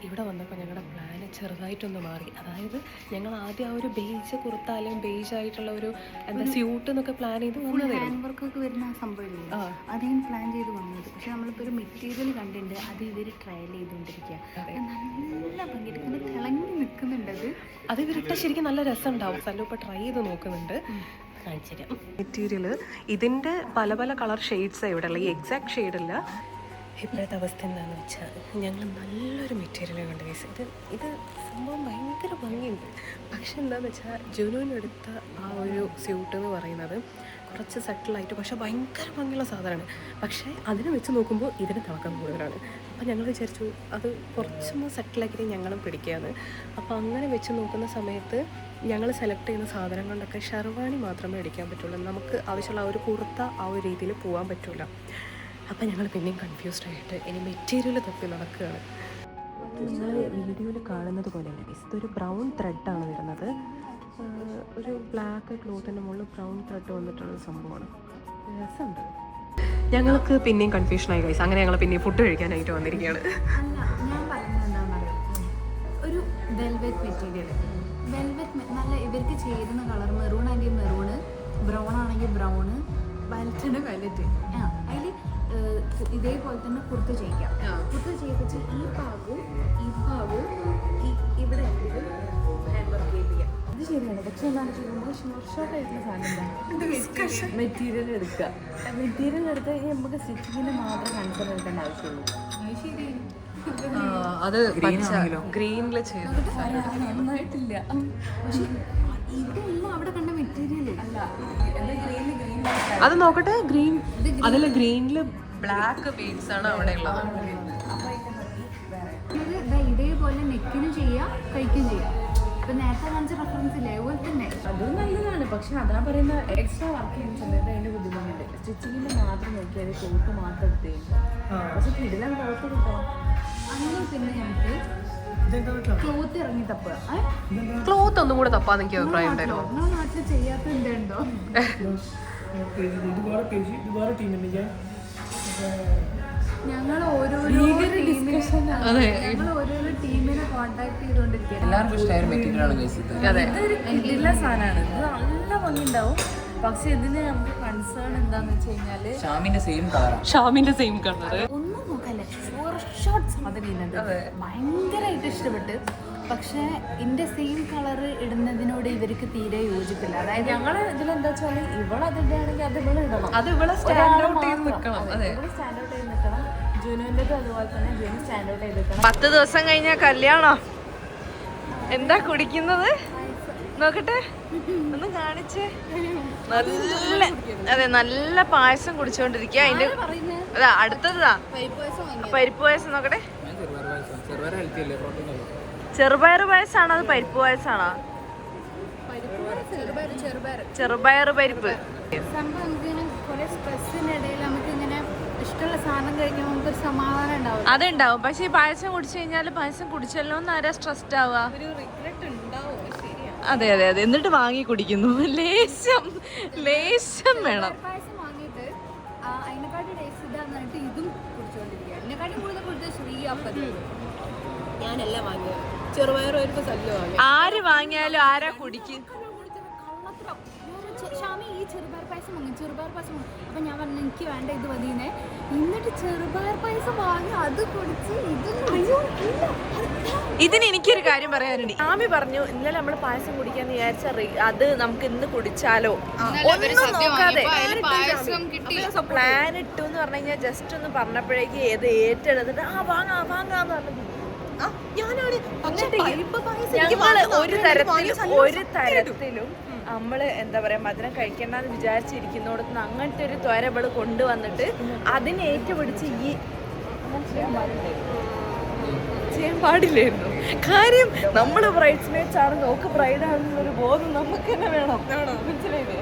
ഇവിടെ വന്നപ്പോൾ ഞങ്ങളുടെ പ്ലാന് ചെറുതായിട്ടൊന്ന് മാറി. അതായത് ഞങ്ങൾ ആദ്യം ആ ഒരു ബേജ് കുർത്ത അല്ലെങ്കിൽ ബേജ് ആയിട്ടുള്ള ഒരു എന്താ സ്യൂട്ട് എന്നൊക്കെ പ്ലാൻ ചെയ്ത് വന്നതായിരുന്നു. വർക്കൊക്കെ വരുന്ന സംഭവമില്ല, അതാണ് പ്ലാൻ ചെയ്ത് വന്നത്. പക്ഷെ നമ്മളിപ്പോൾ ഒരു മെറ്റീരിയൽ കണ്ടിട്ടുണ്ട്, അത് ഇവർ ട്രയൽ ചെയ്തുകൊണ്ടിരിക്കുക. നല്ല ഭംഗിയിട്ട് തിളങ്ങി നിൽക്കുന്നുണ്ട്. അത് ഇവരിട്ട ശരിക്കും നല്ല രസം ഉണ്ടാവും. സ്ഥലം ഇപ്പോൾ ട്രൈ ചെയ്ത് നോക്കുന്നുണ്ട്. മെറ്റീരിയൽ ഇതിൻ്റെ പല പല കളർ ഷെയ്ഡ്സാണ് ഇവിടെ ഉള്ളത്, ഈ എക്സാക്ട് ഷെയ്ഡല്ല. ഇപ്പോഴത്തെ അവസ്ഥ എന്താണെന്ന് വെച്ചാൽ ഞങ്ങൾ നല്ലൊരു മെറ്റീരിയൽ കണ്ടു കേസ്. ഇത് സംഭവം ഭയങ്കര ഭംഗിയുണ്ട്. പക്ഷെ എന്താണെന്ന് വെച്ചാൽ ജുനുവിനെടുത്ത ആ ഒരു സ്യൂട്ട് എന്ന് പറയുന്നത് കുറച്ച് സെറ്റിലായിട്ട് പക്ഷെ ഭയങ്കര ഭംഗിയുള്ള സാധനമാണ്. പക്ഷേ അതിനെ വെച്ച് നോക്കുമ്പോൾ ഇതിന് തിളക്കം കൂടുതലാണ്. അപ്പോൾ ഞങ്ങൾ വിചാരിച്ചു അത് കുറച്ചൊന്ന് സെറ്റിലാക്കിയിട്ട് ഞങ്ങളും പിടിക്കുകയാണ്. അപ്പോൾ അങ്ങനെ വെച്ച് നോക്കുന്ന സമയത്ത് ഞങ്ങൾ സെലക്ട് ചെയ്യുന്ന സാധനം കൊണ്ടൊക്കെ ഷെർവാണി മാത്രമേ അടിക്കാൻ പറ്റുള്ളൂ. നമുക്ക് ആവശ്യമുള്ള ആ ഒരു കുർത്ത ആ ഒരു രീതിയിൽ പോകാൻ പറ്റില്ല. അപ്പോൾ ഞങ്ങൾ പിന്നെയും കൺഫ്യൂസ്ഡ് ആയിട്ട് ഇനി മെറ്റീരിയൽ തപ്പി നടക്കുകയാണ്. നിങ്ങൾ വീഡിയോയിൽ കാണുന്നത് പോലെയല്ല, ഇതൊരു ബ്രൗൺ ത്രെഡാണ് വരുന്നത്. ഒരു ബ്ലാക്ക് ക്ലോത്തിൻ്റെ മുകളിൽ ബ്രൗൺ ത്രെഡ് വന്നിട്ടുള്ള സംഭവമാണ്. രസമുണ്ട്. ഞങ്ങൾക്ക് പിന്നെയും കൺഫ്യൂഷനായി ഗൈസ്. അങ്ങനെ ഞങ്ങൾ പിന്നെയും ഫുഡ് കഴിക്കാനായിട്ട് വന്നിരിക്കുകയാണ്. അല്ല, ഞാൻ പറയുന്നത് എന്താണെന്ന് അറിയാം, ഒരു വെൽവെറ്റ് മെറ്റീരിയൽ, വെൽവെറ്റ് നല്ല ഇവർക്ക് ചേരുന്ന കളർ മെറൂൺ ആണെങ്കിൽ മെറൂണ്, ബ്രൗൺ ആണെങ്കിൽ ബ്രൗണ്, വയലറ്റിന് വയലറ്റ്. അതിൽ ഇതേപോലെ തന്നെ കുർത്ത ചെയ്യിക്കാം. കുർത്ത ചെയ്യിപ്പിച്ച് ഈ ഭാഗവും ഇവിടെ ഹാൻഡ് വർക്ക് ചെയ്യിപ്പിക്കാം. ഇത് ശരിയാണ്. പക്ഷെ എന്താണ് ചെയ്യുമ്പോൾ ഷോർട്ടായിട്ടുള്ള സാധനം മെറ്റീരിയൽ എടുക്കുക. മെറ്റീരിയൽ എടുത്ത് നമുക്ക് സ്റ്റിച്ചിങ്ങിന് മാത്രം കൺസേൺ എടുക്കേണ്ട ആവശ്യമുള്ളൂ. അത് ശരി. അത് ഗ്രീനിൽ ചെയ്ത് നന്നായിട്ടില്ല. പക്ഷെ ഇതൊന്നും അവിടെ കണ്ട മെറ്റീരിയൽ അല്ല. അത് നോക്കട്ടെ, ഗ്രീൻ അതിൽ ഗ്രീനിൽ ബ്ലാക്ക് ബീഡ്സ് ആണ് അവിടെ ഉള്ളത്. ഇതേപോലെ നെക്കിനും ചെയ്യാം, കൈക്കും ചെയ്യാം. ഇപ്പൊ നേരത്തെ കാണിച്ച റെഫറൻസ് ഇല്ലേ, അതുപോലെ തന്നെ അതും നല്ലതാണ്. പക്ഷെ അതാ പറയുന്ന എക്സ്ട്രാ വർക്ക് ചെയ്യുന്ന സമയത്ത് അതിന്റെ ബുദ്ധിമുട്ടുണ്ട്. സ്റ്റിച്ചിങ്ങിന്റെ മാത്രം നോക്കിയാൽ ക്ലോത്ത് മാത്രം എടുത്ത് കഴിഞ്ഞാൽ പക്ഷെ ഇതിലും ക്ലോത്ത് കിട്ടാം. അങ്ങനെ പിന്നെ നമുക്ക് ക്ലോത്ത് ഇറങ്ങി തപ്പുക. ക്ലോത്ത് ഒന്നും കൂടെ തപ്പാന്ന് എനിക്ക് അഭിപ്രായം ഉണ്ടായിരുന്നു. നമ്മുടെ നാട്ടിൽ ചെയ്യാത്ത എന്തുണ്ടോ? ഞങ്ങൾ ഓരോരോ ടീമിനെ കോൺടാക്ട് ചെയ്തുകൊണ്ടിരിക്കുകയാണ്. എല്ലാവർക്കും ഇഷ്ടമായ ഒരു മെറ്റീരിയലാണ് ഗൈസ് ഇത്. എല്ലാ സാധനമാണ്. ഇത് നല്ല ഭംഗിയുണ്ടാവും. പക്ഷെ ഇതിന് നമുക്ക് കൺസേൺ എന്താന്ന് വെച്ച് കഴിഞ്ഞാല് ഷാമിന്റെ സെയിം കളറാണ്. ഷാമിന്റെ സെയിം കളർ ഒന്നും നോക്കല്ലേ, ഷോർട്ട് സാധനം ഭയങ്കരമായിട്ട് ഇഷ്ടപ്പെട്ട്. പക്ഷെ ഇതിന്റെ സെയിം കളർ ഇടുന്നതിനോട് ഇവർക്ക് തീരെ യോജിപ്പില്ല. അതായത് ഞങ്ങള് ഇതിലെന്താ വെച്ചാല് ഇവളതിടുകയാണെങ്കിൽ അത് ഇവിടെ ഇടണം. അത് ഇവിടെ സ്റ്റാൻഡ് ഔട്ട് ചെയ്ത് നിൽക്കണം. അതെ, സ്റ്റാൻഡ് ഔട്ട് ചെയ്ത് നിൽക്കണം. ജൂനുവിൻ്റെ അതുപോലെ തന്നെ ജൂന് സ്റ്റാൻഡ് ഔട്ട് ചെയ്ത് നിൽക്കണം. 10 ദിവസം കഴിഞ്ഞ കല്യാണം. എന്താ കുടിക്കുന്നത് നോക്കട്ടെ, ഒന്ന് കാണിച്ചേ. നല്ല പായസം കുടിച്ചോണ്ടിരിക്കുക. അതിന്റെ അതാ അടുത്തതാ പരിപ്പ് പായസം. നോക്കട്ടെ, ചെറുപയർ പായസാണോ അത് പരിപ്പ് പായസാണോ? ചെറുപയർ പരിപ്പ്. സംഭവം കുറെ സ്ട്രെസ്സിനിടയിൽ നമുക്ക് ഇങ്ങനെ ഇഷ്ടമുള്ള സാധനം കഴിഞ്ഞാൽ നമുക്കൊരു സമാധാനം ഉണ്ടാവും. അതുണ്ടാവും. പക്ഷെ ഈ പായസം കുടിച്ചു കഴിഞ്ഞാൽ പായസം കുടിച്ചല്ലോ എന്ന് ആരാ സ്ട്രെസ്ഡ് ആവുക? അതെ അതെ അതെ. എന്നിട്ട് വാങ്ങി കുടിക്കുന്നു. ലേശം വേണം. പായസം വാങ്ങിയിട്ട് അതിനെക്കാട്ടി ടേസ്റ്റ് ഇതാന്ന് പറഞ്ഞിട്ട് ഇതും കുടിച്ചുകൊണ്ടിരിക്കുക. ഇതിനെക്കാട്ടി കൂടുതൽ കുടിച്ചത് ശ്രീ അപ്പം ഞാനല്ല വാങ്ങിയത്, ചെറുപയർ ഒരു സല്ല് വാങ്ങി. ആര് വാങ്ങിയാലും ആരാ കുടിക്കും? കള്ളത്രം. ഷാമി ഈ ചെറുപയർ പായസം വാങ്ങി, ചെറുപയർ പായസം വാങ്ങി. അപ്പം ഞാൻ പറഞ്ഞു എനിക്ക് വേണ്ട ഇത് മതിയെന്നേ. എന്നിട്ട് ചെറുപയർ പായസം വാങ്ങി അത് കുടിച്ച് ഇതിന് എനിക്കൊരു കാര്യം പറയാനുണ്ട്. ആമി പറഞ്ഞു ഇന്നലെ നമ്മൾ പായസം കുടിക്കാന്ന് വിചാരിച്ച അത് നമുക്ക് ഇന്ന് കുടിച്ചാലോ ഒന്നും നോക്കാതെ പ്ലാൻ ഇട്ടു എന്ന് പറഞ്ഞു കഴിഞ്ഞാൽ ജസ്റ്റ് ഒന്ന് പറഞ്ഞപ്പോഴേക്ക് ഏത് ഏറ്റെടുത്തിട്ട് വാങ്ങാന്ന് പറഞ്ഞു. ഞങ്ങള് ഒരു തരത്തിലും നമ്മള് എന്താ പറയാ മധുരം കഴിക്കണ്ടെന്ന് വിചാരിച്ചിരിക്കുന്നോടത്ത് അങ്ങനത്തെ ഒരു ത്വരബള് കൊണ്ടുവന്നിട്ട് അതിനെ ഏറ്റുപിടിച്ച് ഈ ചെയ്യാൻ പാടില്ലായിരുന്നു. കാര്യം നമ്മള് ബ്രൈഡ്സ്മേറ്റ്സ് ആണ്, നോക്ക് ബ്രൈഡാണെന്നൊരു ബോധം നമുക്ക് തന്നെ വേണം. മനസ്സിലായില്ലേ?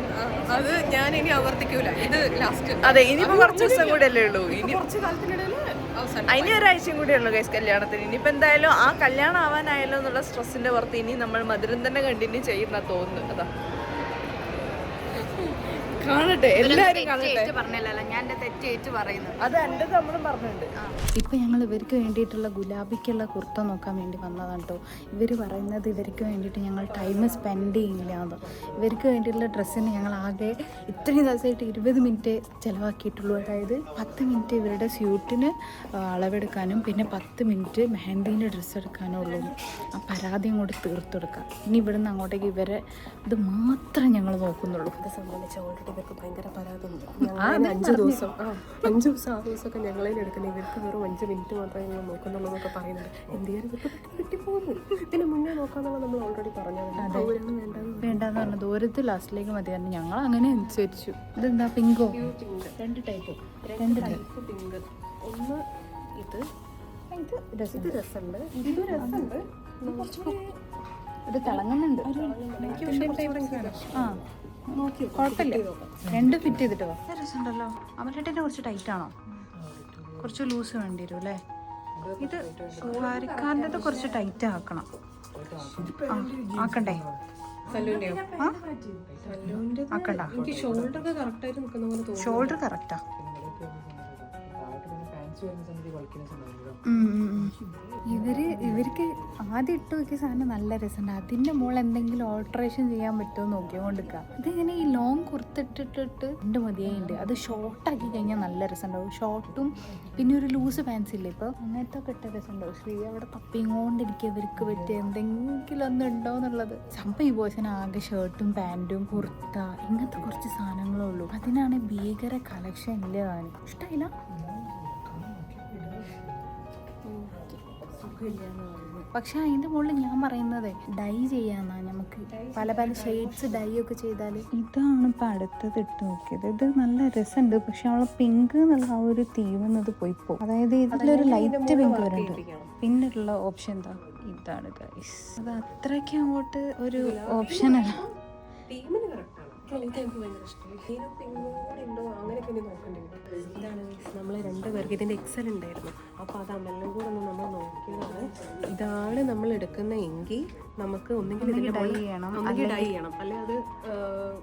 അത് ഞാൻ ഇനി ആവർത്തിക്കൂല. ഇത് ലാസ്റ്റ്. അതെ, ഇനിയിപ്പോ കുറച്ച് ദിവസം കൂടെ അല്ലേ ഉള്ളൂ. ഇനി കുറച്ച് കാലത്തിനിടയിൽ അവസാനം അതിന് ഒരാഴ്ചയും കൂടെ ഉള്ളു ഗൈസ് കല്യാണത്തിന്. ഇനിയിപ്പോ എന്തായാലും ആ കല്യാണം ആവാനായല്ലോ എന്നുള്ള സ്ട്രെസ്സിന്റെ പുറത്ത് ഇനി നമ്മൾ മധുരം തന്നെ കണ്ടിന്യൂ ചെയ്യുന്ന തോന്നുന്നു. അതാ കാണട്ടെ, എല്ലാരും കാണട്ടെ. പറഞ്ഞല്ലോ, ഞാൻ എന്റെ തെറ്റേറ്റ് പറയുന്നു. അത് എന്റെ നമ്മളും പറഞ്ഞിട്ടുണ്ട്. ഇപ്പം ഞങ്ങൾ ഇവർക്ക് വേണ്ടിയിട്ടുള്ള ഗുലാബിക്കുള്ള കുർത്ത നോക്കാൻ വേണ്ടി വന്നതാണ് കേട്ടോ. ഇവർ പറയുന്നത് ഇവർക്ക് വേണ്ടിയിട്ട് ഞങ്ങൾ ടൈം സ്പെൻഡ് ചെയ്യില്ല എന്ന്. ഇവർക്ക് വേണ്ടിയിട്ടുള്ള ഡ്രസ്സിന് ഞങ്ങൾ ആകെ ഇത്രയും ദിവസമായിട്ട് 20 മിനിറ്റ് ചിലവാക്കിയിട്ടുള്ളൂ. അതായത് 10 മിനിറ്റ് ഇവരുടെ സ്യൂട്ടിന് അളവെടുക്കാനും പിന്നെ 10 മിനിറ്റ് മെഹന്ദീൻ്റെ ഡ്രസ്സ് എടുക്കാനും ഉള്ളൂ. ആ പരാതി അങ്ങോട്ട് തീർത്തെടുക്കാം. ഇനി ഇവിടുന്ന് അങ്ങോട്ടേക്ക് ഇവരെ ഇത് മാത്രം ഞങ്ങൾ നോക്കുന്നുള്ളൂ. ഇത് സംബന്ധിച്ച് ഓൾറെഡി ഇവർക്ക് ഭയങ്കര പരാതിയുണ്ട്. 5 ദിവസം 6 ദിവസമൊക്കെ ഞങ്ങളതിൽ എടുക്കുന്നത്. ഇവർക്ക് വെറും 5 മിനിറ്റ് മാത്രമേ ഞങ്ങൾ നോക്കുന്നുള്ളൂ എന്നൊക്കെ പറയുന്നുണ്ട്. എന്തിയാലും ഇവർക്ക് കിട്ടിപ്പോകുന്നു. ഇതിന് മുന്നേ നോക്കാന്നുള്ള നമ്മൾ ഓൾറെഡി പറഞ്ഞത്. വേണ്ടെന്ന് പറഞ്ഞു ദൂരത്ത് ലാസ്റ്റിലേക്ക് മതി പറഞ്ഞു. ഞങ്ങൾ അങ്ങനെ അനുസരിച്ചു. ഇതെന്താ പിങ്കോ? രണ്ട് ടൈപ്പ് പിങ്ക്. ഒന്ന് ഇത് രസമുണ്ട്. ഇത് തിളങ്ങുന്നുണ്ട്. ആ കുഴപ്പമില്ല, രണ്ട് ഫിറ്റ് ചെയ്തിട്ട് വാ. രസമുണ്ടല്ലോ. അമലട്ടിന്റെ കുറച്ച് ടൈറ്റ് ആണോ? കുറച്ച് ലൂസ് വേണ്ടി വരും അല്ലേ? ഇത് വാരിക്കാൻ്റെ കുറച്ച് ടൈറ്റ് ആക്കണം. ആക്കണ്ടേ? ആക്കണ്ട. Shoulder correct. ഇവർക്ക് ആദ്യം ഇട്ട് നോക്കിയ സാധനം നല്ല രസമുണ്ട്. അതിൻ്റെ മുകളിൽ എന്തെങ്കിലും ഓൾട്ടറേഷൻ ചെയ്യാൻ പറ്റുമോ നോക്കിക്കൊണ്ടിരിക്കുക. ഇതിങ്ങനെ ഈ ലോങ് കുർത്തിട്ടിട്ടിട്ട് എൻ്റെ മതിയായിട്ടുണ്ട്. അത് ഷോർട്ടാക്കി കഴിഞ്ഞാൽ നല്ല രസമുണ്ടാവും. ഷോർട്ടും പിന്നെ ഒരു ലൂസ് പാൻസ് ഇല്ലേ ഇപ്പോൾ, അങ്ങനത്തെ ഒക്കെ ഇട്ട രസമുണ്ടാവും. ശ്രീ അവിടെ തപ്പിങ്ങോണ്ടിരിക്കുക ഇവർക്ക് പറ്റിയ എന്തെങ്കിലും ഒന്നും ഉണ്ടോ എന്നുള്ളത്. സംഭവം ഈ ബോയ്സിന് ആകെ ഷർട്ടും പാൻറ്റും കുർത്ത ഇങ്ങനത്തെ കുറച്ച് സാധനങ്ങളേ ഉള്ളൂ. അതിനാണ് ഭീകര കളക്ഷൻ ഇല്ല. താനും ഇഷ്ടമായില്ല. പക്ഷെ അതിൻ്റെ മുകളിൽ ഞാൻ പറയുന്നത് ഡൈ ചെയ്യാന്നാ. നമുക്ക് പല പല ഷെയ്ഡ്സ് ഡൈ ഒക്കെ ചെയ്താൽ. ഇതാണ് ഇപ്പം അടുത്തത് ഇട്ട് നോക്കിയത്. ഇത് നല്ല രസമുണ്ട്. പക്ഷെ നമ്മളെ പിങ്ക് എന്നുള്ള ആ ഒരു തീം എന്നത് പോയിപ്പോ. അതായത് ഇതിലൊരു ലൈറ്റ് പിങ്ക് വരുന്നുണ്ട്. പിന്നുള്ള ഓപ്ഷൻ എന്താ? ഇതാണ് ഗൈസ്. അത് അത്രയ്ക്ക് അങ്ങോട്ട് ഒരു ഓപ്ഷനല്ല. ടീമിന് കറക്റ്റാണ്. എനിക്ക് ഭയങ്കര ഇഷ്ടമായി. ഉണ്ടോ അങ്ങനെയൊക്കെ ഇനി നോക്കേണ്ടി വരും. ഇതാണ് നമ്മൾ 2 പേർക്ക് ഇതിൻ്റെ എക്സൽ ഉണ്ടായിരുന്നു. അപ്പോൾ അത് അമെല്ലാം കൂടെ ഒന്ന് നമ്മൾ നോക്കിയതാണ്. ഇതാണ് നമ്മൾ എടുക്കുന്ന എങ്കിൽ നമുക്ക് ഒന്നെങ്കിൽ ഇതിൻ്റെ ഡൈ ചെയ്യണം, അല്ലെങ്കിൽ അല്ലെങ്കിൽ അത്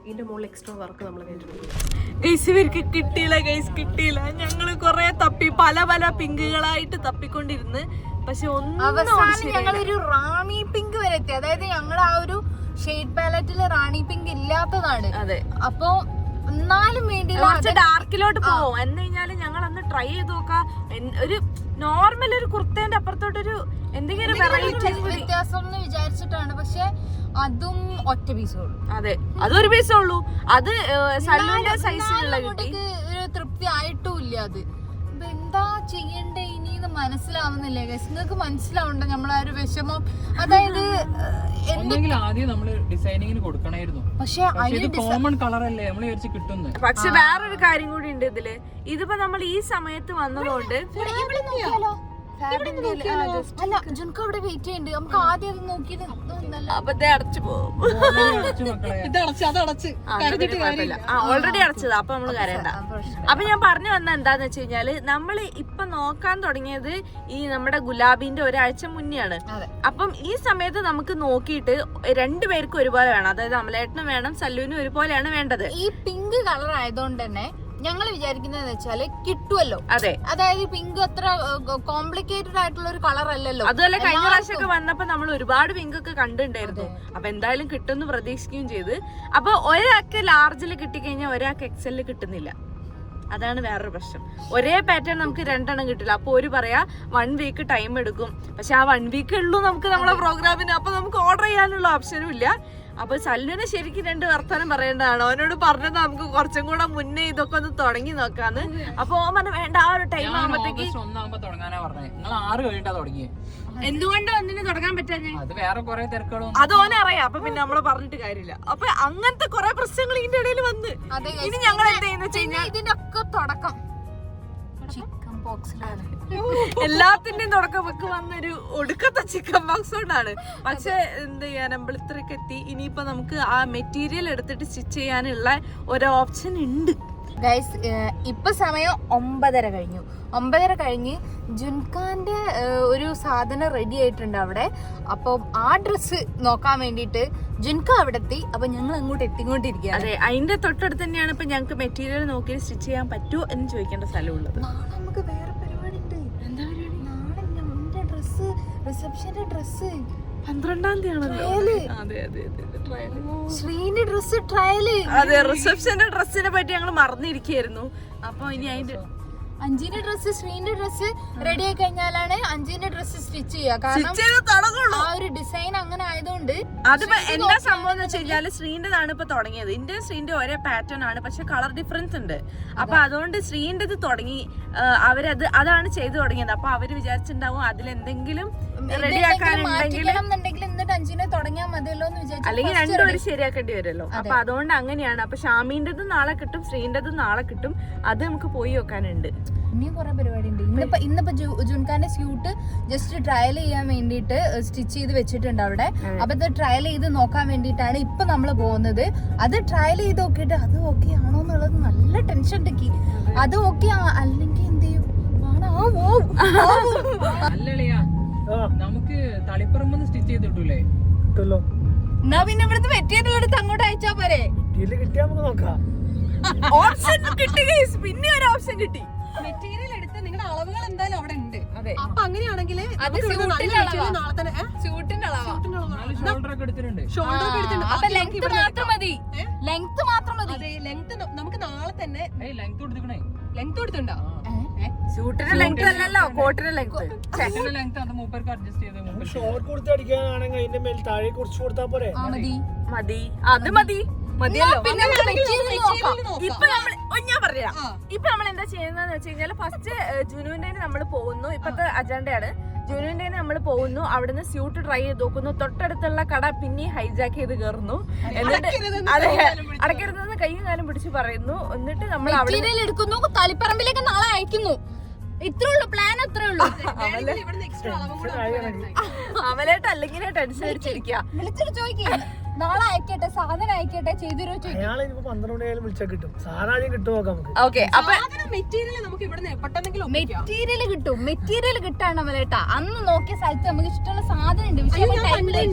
ഇതിൻ്റെ മുകളിൽ എക്സ്ട്രാ വർക്ക് നമ്മൾ കേട്ടിട്ടുണ്ട്. ഗൈസ് ഇവർക്ക് കിട്ടിയില്ല. ഞങ്ങള് കൊറേ തപ്പി പല പിങ്കുകളായിട്ട് തപ്പിക്കൊണ്ടിരുന്ന്. പക്ഷെ അവസാനം ഞങ്ങളൊരു റാണി പിങ്ക് വരെ എത്തി. അതായത് ഞങ്ങൾ ആ ഒരു ഷെയ്ഡ് പാലറ്റില് റാണി പിങ്ക് ഇല്ലാത്തതാണ്. അതെ, അപ്പൊ എന്നാലും വേണ്ടി കുറച്ച് ഡാർക്കിലോട്ട് പോകും. എന്ന് കഴിഞ്ഞാല് ഞങ്ങൾ അന്ന് ട്രൈ ചെയ്ത് നോക്കാം. ഒരു നോർമൽ ഒരു കുർത്തേന്റെ അപ്പുറത്തോട്ടൊരു എന്തെങ്കിലും വ്യത്യാസം എന്ന് വിചാരിച്ചിട്ടാണ്. പക്ഷെ അതും ഒറ്റ പീസേ ഉള്ളൂ. അതെ, അതൊരു പീസേ ഉള്ളൂ. അത് സല്ലൂന്റെ സൈസിലുള്ള കിട്ടി. ഒരു തൃപ്തി ആയിട്ടും ഇല്ല. അത് എന്താ ചെയ്യണ്ടേ ഇനിന്ന് മനസ്സിലാവുന്നില്ലേ? നിങ്ങൾക്ക് മനസ്സിലാവണ്ട നമ്മളാ ഒരു വിഷമം. അതായത് ആദ്യം നമ്മള് ഡിസൈനിങ്ങിന് കൊടുക്കണായിരുന്നു. പക്ഷെ കോമൺ കളർ അല്ലേ നമ്മൾ വിചാരിച്ച് കിട്ടുന്നത്. പക്ഷെ വേറൊരു കാര്യം കൂടി ഉണ്ട് ഇതില്. ഇതിപ്പോ നമ്മൾ ഈ സമയത്ത് വന്നതുകൊണ്ട് അല്ല ജുൻക്ക് അവിടെ വെയിറ്റ് ചെയ്യുന്നുണ്ട്. നമുക്ക് ആദ്യം അത് നോക്കിയത് അപ്പത്തെ അടച്ചു പോകും. ഓൾറെഡി അടച്ചതാ. അപ്പൊ നമ്മള് കരയണ്ട. അപ്പൊ ഞാൻ പറഞ്ഞു വന്ന എന്താന്ന് വെച്ച് കഴിഞ്ഞാല് നമ്മള് ഇപ്പൊ നോക്കാൻ തുടങ്ങിയത് ഈ നമ്മുടെ ഗുലാബിന്റെ ഒരാഴ്ച മുന്നെയാണ്. അപ്പം ഈ സമയത്ത് നമുക്ക് നോക്കിയിട്ട് 2 പേർക്കും ഒരുപോലെ വേണം. അതായത് അമലേട്ടനും വേണം, സല്ലൂനും ഒരുപോലെയാണ് വേണ്ടത്. ഈ പിങ്ക് കളർ ആയതുകൊണ്ട് തന്നെ ഞങ്ങൾ വിചാരിക്കുന്നതെന്ന് വെച്ചാല് കിട്ടുമല്ലോ. അതെ, അതായത് പിങ്ക് അത്ര കോംപ്ലിക്കേറ്റഡ് ആയിട്ടുള്ള ഒരു കളർ അല്ലല്ലോ. അതുപോലെ കഴിഞ്ഞ പ്രാവശ്യമൊക്കെ വന്നപ്പോ നമ്മൾ ഒരുപാട് പിങ്ക് ഒക്കെ കണ്ടിട്ടുണ്ടായിരുന്നു. അപ്പൊ എന്തായാലും കിട്ടുമെന്ന് പ്രതീക്ഷിക്കുകയും ചെയ്ത്. അപ്പൊ ഒരാൾക്ക് ലാർജിൽ കിട്ടിക്കഴിഞ്ഞാൽ ഒരാൾക്ക് എക്സലിൽ കിട്ടുന്നില്ല. അതാണ് വേറൊരു പ്രശ്നം. ഒരേ പാറ്റേൺ നമുക്ക് 2 എണ്ണം കിട്ടില്ല. അപ്പൊ ഒരു പറയാ 1 വീക്ക് ടൈം എടുക്കും. പക്ഷെ ആ 1 വീക്ക് ഉള്ളൂ നമുക്ക് നമ്മളെ പ്രോഗ്രാമിന്. അപ്പൊ നമുക്ക് ഓർഡർ ചെയ്യാനുള്ള ഓപ്ഷനും ഇല്ല. അപ്പൊ സല്ലുവിന് ശരിക്കും 2 വർത്തമാനം പറയേണ്ടതാണ്. അവനോട് പറഞ്ഞത് നമുക്ക് കുറച്ചും കൂടെ മുന്നേ ഇതൊക്കെ ഒന്ന് തുടങ്ങി നോക്കാന്ന്. അപ്പൊ ഓൻ പറഞ്ഞ വേണ്ട, ആ ഒരു ടൈം ആകുമ്പോഴത്തേക്ക് തുടങ്ങാനാ പറഞ്ഞത്. നിങ്ങൾ 6 കഴിഞ്ഞിട്ടാ തുടങ്ങിയേ. എന്തുകൊണ്ട് ഒന്നിനും തുടങ്ങാൻ പറ്റാഞ്ഞേ? അത് വേറെ കുറെ തിരക്കുകളും അത് ഓനറിയാം. അപ്പൊ പിന്നെ നമ്മള് പറഞ്ഞിട്ട് കാര്യമില്ല. അപ്പൊ അങ്ങനത്തെ കുറെ പ്രശ്നങ്ങൾ ഇതിന്റെ ഇടയിൽ വന്ന് ഇനി ഞങ്ങൾ എന്ത് ചെയ്യുന്ന വെച്ച് കഴിഞ്ഞാൽ ഇതിന്റെ ഒക്കെ തുടക്കം ചിക്കൻ ബോക്സിലാണ്. എല്ലാത്തിന്റെയും തുടക്കമൊക്കെ വന്നൊരു ഒടുക്കത്തെ ചിക്കൻ ബോക്സ് കൊണ്ടാണ്. പക്ഷെ എന്ത് ചെയ്യാൻ, അമ്പലത്തിലേക്ക് എത്തി. ഇനിയിപ്പോ നമുക്ക് ആ മെറ്റീരിയൽ എടുത്തിട്ട് സ്റ്റിച്ച് ചെയ്യാനുള്ള ഒരു ഓപ്ഷൻ ഉണ്ട്. ഗൈസ്, ഇപ്പൊ സമയം 9:30 കഴിഞ്ഞു. 9:30 കഴിഞ്ഞ് ജുൻഖാന്റെ ഒരു സാധനം റെഡി ആയിട്ടുണ്ട് അവിടെ. അപ്പോൾ ആ ഡ്രസ്സ് നോക്കാൻ വേണ്ടിയിട്ട് ജുൻഖ അവിടെ എത്തി. അപ്പൊ ഞങ്ങൾ അങ്ങോട്ട് എത്തിക്കൊണ്ടിരിക്കുക. അതെ, അതിന്റെ തൊട്ടടുത്ത് തന്നെയാണ് ഇപ്പൊ ഞങ്ങൾക്ക് മെറ്റീരിയൽ നോക്കി സ്റ്റിച്ച് ചെയ്യാൻ പറ്റുമോ എന്ന് ചോദിക്കേണ്ട സ്ഥലമുള്ളത്. നാളെ നമുക്ക് വേറെ പരിപാടി ഉണ്ട്. എന്താ പരിപാടി? നാളെ ഞങ്ങളുടെ ഡ്രസ്സ്, റിസപ്ഷന്റെ ഡ്രസ്സ് 12-ാം തീയതി ആണല്ലോ. അതെ, ശ്രീന്റെ ഡ്രസ്സ് ട്രയല്. അതെ, റിസപ്ഷന്റെ ഡ്രസ്സിനെ പറ്റി ഞങ്ങൾ മറന്നിരിക്കുകയായിരുന്നു. അപ്പൊ ഇനി അതിന്റെ അഞ്ചിന്റെ ഡ്രസ്സ്, ശ്രീന്റെ ഡ്രസ്സ് റെഡി ആയി കഴിഞ്ഞാലാണ് അഞ്ചിന്റെ ഡ്രസ്സ് സ്റ്റിച്ച് ചെയ്യുക. കാരണം ആ ഒരു ഡിസൈൻ അങ്ങനെ ആയതുകൊണ്ട്. അതിപ്പോ എന്താ സംഭവം എന്ന് വെച്ച് കഴിഞ്ഞാല് ശ്രീന്റെതാണ് ഇപ്പൊ തുടങ്ങിയത്. എന്റെ ശ്രീന്റെ ഒരേ പാറ്റേൺ ആണ്, പക്ഷെ കളർ ഡിഫറൻസ് ഉണ്ട്. അപ്പൊ അതുകൊണ്ട് ശ്രീന്റെത് തുടങ്ങി അവരത് അതാണ് ചെയ്തു തുടങ്ങിയത്. അപ്പൊ അവര് വിചാരിച്ചിട്ടുണ്ടാവും അതിലെന്തെങ്കിലും റെഡിയാക്കാനുണ്ടെങ്കിൽ എന്നിട്ട് അഞ്ചിനെ തുടങ്ങിയാൽ മതിയല്ലോ എന്ന് വിചാരിച്ചു. അല്ലെങ്കിൽ രണ്ടുപേരും ശരിയാക്കേണ്ടി വരുമല്ലോ. അപ്പൊ അതുകൊണ്ട് അങ്ങനെയാണ്. അപ്പൊ ഷാമീന്റെതും നാളെ കിട്ടും, ശ്രീന്റെതും നാളെ കിട്ടും. അത് നമുക്ക് പോയി വെക്കാനുണ്ട്. ഇനിയും കുറെ പരിപാടി ഉണ്ട്. ഇന്നിപ്പോ ജുൻഖാന്റെ സ്യൂട്ട് ജസ്റ്റ് ട്രയൽ ചെയ്യാൻ വേണ്ടിയിട്ട് സ്റ്റിച്ച് ചെയ്ത് വെച്ചിട്ടുണ്ട് അവിടെ. അപ്പൊ ഇത് ട്രയൽ ചെയ്ത് നോക്കാൻ വേണ്ടിയിട്ടാണ് ഇപ്പൊ നമ്മള് പോകുന്നത്. അത് ട്രയൽ ചെയ്ത് നോക്കിയിട്ട് അത് ഓക്കെ ആണോ എന്നുള്ളത് നല്ല ടെൻഷൻ ഉണ്ടെങ്കിൽ അത് ഓക്കെ അല്ലെങ്കിൽ എന്ത് ചെയ്യും? അല്ലളിയാ, നമുക്ക് തളിപ്പറമ്പ് സ്റ്റിച്ച് ചെയ്തിട്ടൂലേ? എന്നാ പിന്നെ ഇവിടുത്തെ മെറ്റീരിയൽ എടുത്ത് അങ്ങോട്ട് അയച്ചാ പോരെ? ഓപ്ഷൻ കിട്ടി, പിന്നെ ഒരു ഓപ്ഷൻ കിട്ടി. മെറ്റീരിയൽ എടുത്ത് നിങ്ങളുടെ അളവുകൾ എന്തായാലും അവിടെ ഉണ്ട്. അതെ, അപ്പൊ അങ്ങനെയാണെങ്കിൽ അത് നാളെ തന്നെ സ്യൂട്ടിന്റെ അളവാ. ഷോൾഡർ ഒക്കെ എടുത്തിട്ടുണ്ട്. ഷോൾഡർ ഒക്കെ എടുത്തിട്ടുണ്ട്. അപ്പൊ ലെങ്ത് മാത്രം മതി. ലെങ്ത് മാത്രം മതി. അതെ, ലെങ്ത് നമുക്ക് നാളെ തന്നെ ലെങ്ത് കൊടുത്തിക്കണേ. ലെങ്ത് കൊടുത്തിട്ടുണ്ടോ? സ്യൂട്ടിന്റെ ലെങ്ത് അല്ലല്ലോ, കോട്ടിന്റെ ലെങ്ത്. ഷർട്ടിന്റെ ലെങ്ത് അത് മൂപ്പർക്ക് അഡ്ജസ്റ്റ് ചെയ്ത് ഷോർട്ട് കൊടുത്ത് അടിക്കാനാണെങ്കിൽ അതിന്റെ മേൽ താഴെ കുറച്ച് കൊടുത്താൽ പോരെ? മതി, അത് മതി, മതിയല്ലോ. പിന്നെ ഇപ്പൊ നമ്മൾ ഞാൻ പറയാം. ഇപ്പൊ നമ്മൾ എന്താ ചെയ്യുന്നതെന്ന് വെച്ച് കഴിഞ്ഞാൽ ഫസ്റ്റ് ജുനുവിന്റെ നമ്മൾ പോകുന്നു. ഇപ്പത്തെ അജണ്ടയാണ്. ജുനുവിന്റെ നമ്മൾ പോകുന്നു, അവിടുന്ന് സ്യൂട്ട് ട്രൈ ചെയ്ത് നോക്കുന്നു. തൊട്ടടുത്തുള്ള കട പിന്നെ ഹൈജാക്ക് ചെയ്ത് കയറുന്നു. എന്നിട്ട് അതെ, അടക്കരുതെന്ന് കൈയും കാലും പിടിച്ച് പറയുന്നു. എന്നിട്ട് നമ്മൾ അവിടെ എടുക്കുന്നു, തളിപ്പറമ്പിലേക്ക് നാളെ അയക്കുന്നു. ഇത്രേ ഉള്ളൂ, പ്ലാൻ അത്രേ ഉള്ളൂ. അമലേട്ട് അല്ലെങ്കിൽ ടെൻഷൻ അടിച്ചിരിക്കുക. വിളിച്ചിട്ട് ചോദിക്കുക, നാളെ അയക്കട്ടെ, സാധനം അയക്കട്ടെ, ചെയ്തരോ ചോദിക്കും. അയാളിപ്പോ 12 മണിയായാലും വിളിച്ചാൽ കിട്ടും. സാധനം കിട്ടും നോക്കാം നമുക്ക്. ഓക്കെ, അപ്പൊ മെറ്റീരിയൽ നമുക്ക് ഇവിടെ പെട്ടെന്നെങ്കിലും മെറ്റീരിയൽ കിട്ടും. മെറ്റീരിയൽ കിട്ടാണ് അവലേട്ടാ. അന്ന് നോക്കിയ സ്ഥലത്ത് നമുക്ക് ഇഷ്ടമുള്ള സാധനം ഉണ്ട്.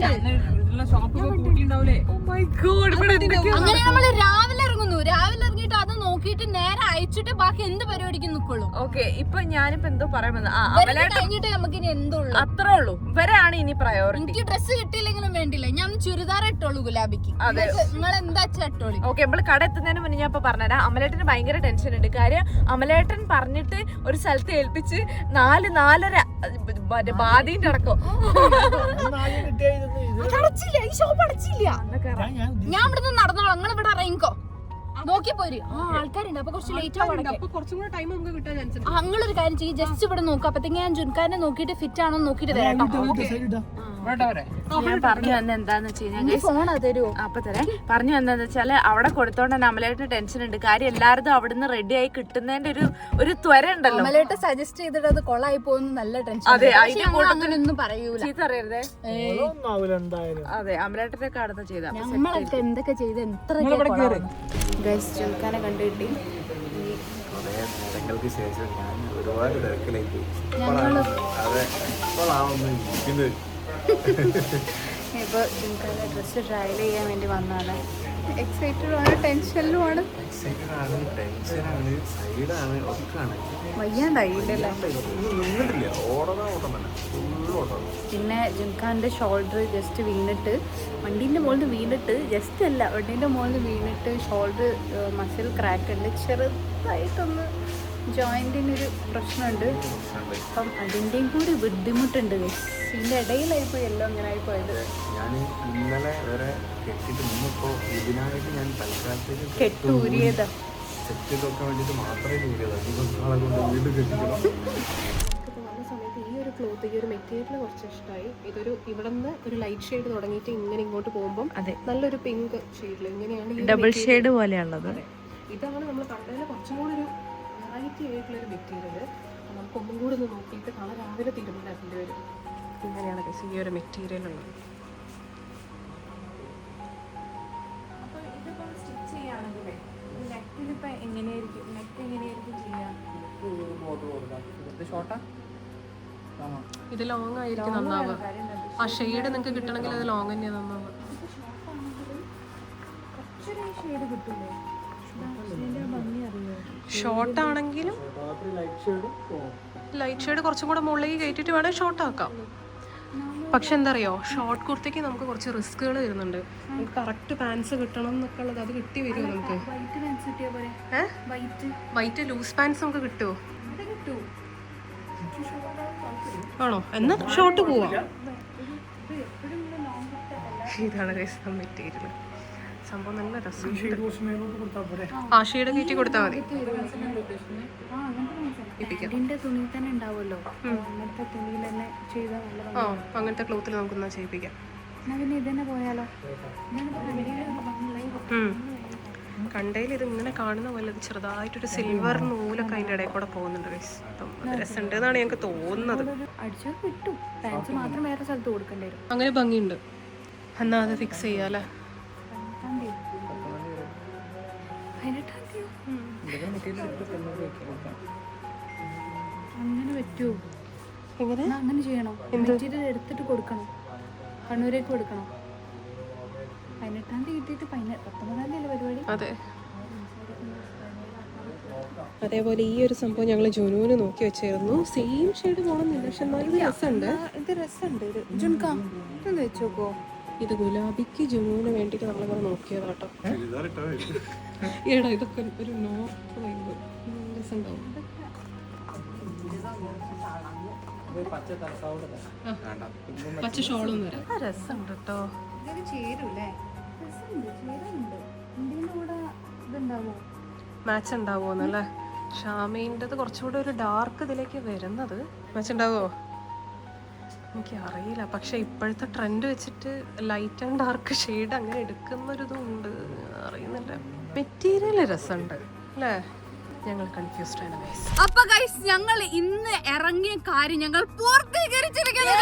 ഷോപ്പ് കൂട്ടിണ്ടാവൂലേ? അങ്ങനെ നമ്മള് രാവിലെ ഇറങ്ങുന്നു. രാവിലെ ഇറങ്ങിയിട്ട് അത് നോക്കിയിട്ട് നേരെ അയച്ചിട്ട് ബാക്കി എന്ത് പരിപാടിക്ക് നിക്കുള്ളൂ. ഓക്കെ, ഇപ്പൊ ഞാനിപ്പോ എന്തോ പറയാമെന്ന് കഴിഞ്ഞിട്ട് നമുക്ക് ഇനി എന്തുള്ളൂ. അത്രേ ഉള്ളൂ. ഇവരാണ് ഇനി പ്രയോറിറ്റി. എനിക്ക് ഡ്രസ്സ് കിട്ടിയില്ലെങ്കിലും വേണ്ടില്ല, ഞാൻ ചുരിദാർ ഇട്ടോളൂ ഗുലാബിക്ക്. നിങ്ങൾ എന്താ ഇട്ടോളൂ. ഓക്കെ, നമ്മള് കട എത്തുന്നതിന് മുന്നേ ഞാൻ ഇപ്പൊ പറഞ്ഞുതരാം. അമലേട്ടന് ഭയങ്കര ടെൻഷൻ ഉണ്ട്. കാര്യം അമലേട്ടൻ പറഞ്ഞിട്ട് ഒരു സ്ഥലത്ത് ഏൽപ്പിച്ച് 4-4:30 ബാധീന്റെ അടക്കം അടച്ചില്ല, ഈ ഷോപ്പ് അടച്ചില്ല. ഞാൻ ഇവിടുന്ന് നടന്നോളാം, നിങ്ങൾ ഇവിടെ ഇറങ്ങിക്കോ. നോക്കി പോര്. ആൾക്കാരുണ്ട്, അപ്പൊ കുറച്ച് ലേറ്റ് ആവും. കുറച്ചും കൂടെ ടൈം നമുക്ക് കിട്ടാൻ ചാൻസ്. അങ്ങനൊരു കാര്യം ചെയ്യും, ജസ്റ്റ് ഇവിടെ നോക്കാം. അപ്പത്തേക്ക് ഞാൻ ജുൻഖാനെ നോക്കിയിട്ട് ഫിറ്റ് ആണോ നോക്കിട്ട് വരാം. ഞാൻ പറഞ്ഞു വന്ന എന്താന്ന് വെച്ച് കഴിഞ്ഞാൽ ഫോൺ തരുമോ? അപ്പൊ തരാം. പറഞ്ഞു എന്താന്ന് വെച്ചാല് അവിടെ കൊടുത്തോണ്ട് തന്നെ അമലേട്ട് ടെൻഷൻ ഉണ്ട്. കാര്യം എല്ലാവരും അവിടുന്ന് റെഡി ആയി കിട്ടുന്നതിന്റെ ഒരു ത്വര ഉണ്ടല്ലോ. അമലേട്ട് സജസ്റ്റ് ചെയ്തിട്ട് അത് കൊളായി പോകുന്ന നല്ല ടെൻഷൻ. അതെ, അങ്ങനൊന്നും പറയൂല, ചീത്ത അറിയരുതേ. അതെ, അമലേട്ടന്റെ കടന്ന് ചെയ്ത നമ്മളൊക്കെ എന്തൊക്കെ ചെയ്ത് എത്ര ജുൻഖാനെ കണ്ടുകിട്ടി. ശേഷം ഞാൻ ഒരുപാട് തിരക്കിലേക്ക് ഇപ്പൊ ജുൻഖാന്റെ ഡ്രസ്സ് ട്രയൽ ചെയ്യാൻ വേണ്ടി വന്നാണ്. എക്സൈറ്റഡ് ആണ്, ടെൻഷനിലും ആണ്, എക്സൈറ്റഡ് ആണ്, ടെൻഷനാണ്, സൈഡാണ്, ഒക്കെയാണ്. വയ്യാണ്ടായില്ലല്ലേ. നിന്നിട്ടില്ല, ഓടണം തന്നെ, ഫുള്ള് ഓടണം. പിന്നെ ജിൻഖാൻ്റെ ഷോൾഡർ ജസ്റ്റ് വീണിട്ട്, വണ്ടീൻ്റെ മുകളിൽ വീണിട്ട്, ജസ്റ്റ് അല്ല വണ്ടീൻ്റെ മുകളിൽ വീണിട്ട് ഷോൾഡർ മസിൽ ക്രാക്ക് ഉണ്ട്, ചെറുതായിട്ടൊന്ന് ജോയിൻറ്റിനൊരു പ്രശ്നമുണ്ട്. അപ്പം അതിൻ്റെയും കൂടി ബുദ്ധിമുട്ടുണ്ട്. ഇതിൻ്റെ ഇടയിലായിപ്പോയി എല്ലാം ഇങ്ങനെ ആയിപ്പോയത്. ഞാൻ ഇന്നലെ വരെ കെട്ടിട്ട് ഇന്നിപ്പോൾ ഇതിനായിട്ട് ഞാൻ തൽക്കാലത്തേക്ക് കെട്ടൂരിയതാ. സെറ്റ് ചെയ്തൊക്കെ വേണ്ടിയിട്ട് മാത്രമേ ഊരിയതാണ്. ഇതൊക്കെ ആളെ കൊണ്ട് വീണ്ടും കെട്ടിക്കണം. വന്ന സമയത്ത് ഈ ഒരു ക്ലോത്ത്, ഈ ഒരു മെറ്റീരിയൽ കുറച്ച് ഇഷ്ടമായി. ഇതൊരു ഇവിടെ നിന്ന് ഒരു ലൈറ്റ് ഷെയ്ഡ് തുടങ്ങിയിട്ട് ഇങ്ങനെ ഇങ്ങോട്ട് പോകുമ്പം നല്ലൊരു പിങ്ക് ഷെയ്ഡിൽ ഇങ്ങനെയാണ് ഡബിൾ ഷെയ്ഡ് പോലെയുള്ളത്. ഇതാണ് നമ്മൾ കണ്ടതിൽ കുറച്ചും കൂടി ഒരു വെറൈറ്റി ആയിട്ടുള്ളൊരു മെറ്റീരിയൽ. നമുക്ക് ഒന്നും കൂടി ഒന്ന് നോക്കിയിട്ട് നാളെ രാവിലെ തീരുമാനമാക്കേണ്ടി വരും. ഇങ്ങനെയാണ് കേസ് ഈ ഒരു മെറ്റീരിയൽ ഉള്ളത്. ഇത് ലോങ് ആയിരിക്കും നന്നാവുക. ആ ഷെയ്ഡ് നിങ്ങൾക്ക് കിട്ടണമെങ്കിൽ അത് ലോങ് തന്നെയാണ് നന്നാവുക. ഷോർട്ട് ആണെങ്കിലും ലൈറ്റ് ഷെയ്ഡ് കുറച്ചും കൂടെ മുകളിലേക്ക് കയറ്റിയിട്ട് വേണേൽ ഷോർട്ട് ആക്കാം. പക്ഷെ എന്താ അറിയോ, ഷോർട്ട് കുർത്തിക്ക് നമുക്ക് കുറച്ച് റിസ്കുകൾ വരുന്നുണ്ട്. നമുക്ക് കറക്റ്റ് പാൻസ് കിട്ടണം എന്നൊക്കെ ഉള്ളത് അത് കിട്ടി വരുമോ നമുക്ക്? വൈറ്റ് ലൂസ് പാൻസ് നമുക്ക് കിട്ടുമോ? ആണോ? എന്നാ ഷോർട്ട് പോവാം. ഇതാണ് മെറ്റീരിയൽ. സംഭവം നല്ല രസമുണ്ട്. ആ ഷെയ്ഡ് കയറ്റി കൊടുത്താൽ മതി. ഇതിന്റെ തുണി തന്നെ ഉണ്ടാവുമല്ലോ, അങ്ങനത്തെ തുണിയിൽ തന്നെ ചെയ്താൽ നല്ല. അങ്ങനത്തെ ക്ലോത്തിൽ നമുക്കൊന്നാ ചെയ്യിപ്പിക്കാം. പിന്നെ ഇതന്നെ പോയാലോ? കണ്ടയിൽ ഇത് ഇങ്ങനെ കാണുന്ന പോലെ ഇത് ചെറുതായിട്ടൊരു സിൽവർ നൂലൊക്കെ അതിൻ്റെ ഇടയിൽ കൂടെ പോകുന്നുണ്ട്. അപ്പം അത് രസമുണ്ട് എന്നാണ് ഞങ്ങൾക്ക് തോന്നുന്നത്. അടിച്ചാൽ കിട്ടും, പാൻസ് മാത്രം വേറെ സ്ഥലത്ത് കൊടുക്കേണ്ടി വരും. അങ്ങനെ ഭംഗിയുണ്ട്. എന്നാ അത് ഫിക്സ് ചെയ്യാല്ലേ? അങ്ങനെ പറ്റുമോ? എങ്ങനെ അങ്ങനെ ചെയ്യണോ? മെറ്റീരിയൽ എടുത്തിട്ട് കൊടുക്കണം, കണ്ണൂരേക്ക് കൊടുക്കണം. 18-ാം തീയതി കിട്ടിയിട്ട് 19-ാം തീയതി പരിപാടി. അതെ. അതേപോലെ ഈ ഒരു സംഭവം ഞങ്ങൾ ജുനൂന് നോക്കി വെച്ചായിരുന്നു. സെയിം ഷെയ്ഡ് പോകണമെന്നില്ല, പക്ഷെ എന്നാലും രസമുണ്ട്. ഇത് രസമുണ്ട്. ഇത് ജുൻകാ ഇതൊന്ന് വെച്ച് നോക്കോ? ഇത് ഗുലാബിക്ക് ജുനൂന് വേണ്ടിയിട്ട് നമ്മളിങ്ങനെ നോക്കിയതാട്ടോ. ഏടാ ഇതൊക്കെ ഒരു നോർത്ത് വൈബ് രസമുണ്ടാവും. പച്ച ഷോളൊന്നും വരാം. രസമുണ്ട് കേട്ടോ. ഇതൊക്കെ ചേരൂല്ലേ? രസമുണ്ട്, ചേരുന്നുണ്ട്. ഇതിൻ്റെ കൂടെ ഇതുണ്ടാവോ? മാച്ച് ഉണ്ടാവുമെന്നല്ലേ? ഷാമീൻ്റെത് കുറച്ചുകൂടെ ഒരു ഡാർക്ക് ഇതിലേക്ക് വരുന്നത്. മാച്ച് ഉണ്ടാവുമോ എനിക്ക് അറിയില്ല. പക്ഷെ ഇപ്പോഴത്തെ ട്രെൻഡ് വെച്ചിട്ട് ലൈറ്റ് ആൻഡ് ഡാർക്ക് ഷെയ്ഡ് അങ്ങനെ എടുക്കുന്നൊരിതും ഉണ്ട്, അറിയുന്നില്ല. മെറ്റീരിയൽ രസമുണ്ട് അല്ലേ? ഞങ്ങൾ കൺഫ്യൂസ്ഡ് ആണ് ഗൈസ്. അപ്പൊ ഗൈസ് ഞങ്ങൾ ഇന്ന് ഇറങ്ങിയ കാര്യം ഞങ്ങൾ പൂർത്തീകരിച്ചിരിക്കുന്നു.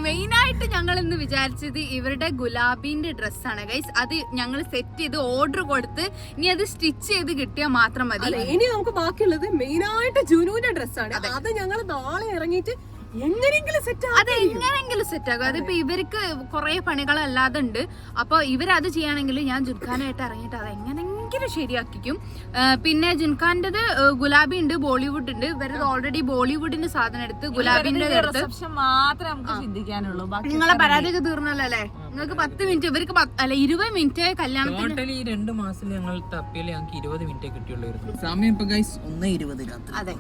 മെയിനായിട്ട് ഞങ്ങൾ ഇന്ന് വിചാരിച്ചത് ഇവരുടെ ഗുലാബിന്റെ ഡ്രസ്സാണ് ഗൈസ്. അത് ഞങ്ങൾ സെറ്റ് ചെയ്ത് ഓർഡർ കൊടുത്ത് ഇനി അത് സ്റ്റിച്ച് ചെയ്ത് കിട്ടിയാൽ മാത്രം മതി. ഇനി നമുക്ക് ബാക്കിയുള്ളത് മെയിനായിട്ട് ജുനൂന്റെ ഡ്രസ്സാണ്. അത് ഞങ്ങൾ നാളെ ഇറങ്ങിയിട്ട് എങ്ങനെയെങ്കിലും സെറ്റ് ആകും. അതിപ്പോ ഇവർക്ക് കുറെ പണികളല്ലാതെ ഉണ്ട്. അപ്പൊ ഇവരത് ചെയ്യുകയാണെങ്കിൽ ഞാൻ ജുൻഖാനായിട്ട് ഇറങ്ങിയിട്ട് അത് എങ്ങനെയെങ്കിലും ശരിയാക്കിക്കും. പിന്നെ ജുൻഖാൻ്റെത് ഗുലാബി ഉണ്ട്, ബോളിവുഡ് ഉണ്ട്. ഇവരത് ഓൾറെഡി ബോളിവുഡിന്റെ സാധനം എടുത്ത് ഗുലാബിന്റെ മാത്രമേ നമുക്ക് ചിന്തിക്കാനുള്ളൂ. നിങ്ങളെ പരാതിയൊക്കെ തീർന്നല്ലോ അല്ലേ? നിങ്ങൾക്ക് 10 മിനിറ്റ്, ഇവർക്ക് 20 മിനിറ്റ് കല്യാണത്തിന്. ടോട്ടലി 2 മാസത്തിൽ ഞങ്ങൾ തപ്പിയാൽ ഞങ്ങൾക്ക് 20 മിനിറ്റ് കിട്ടിയുള്ളൂ. സമയം ഇപ്പൊ ഗൈസ് 1:20 രാത്രി. അതെ,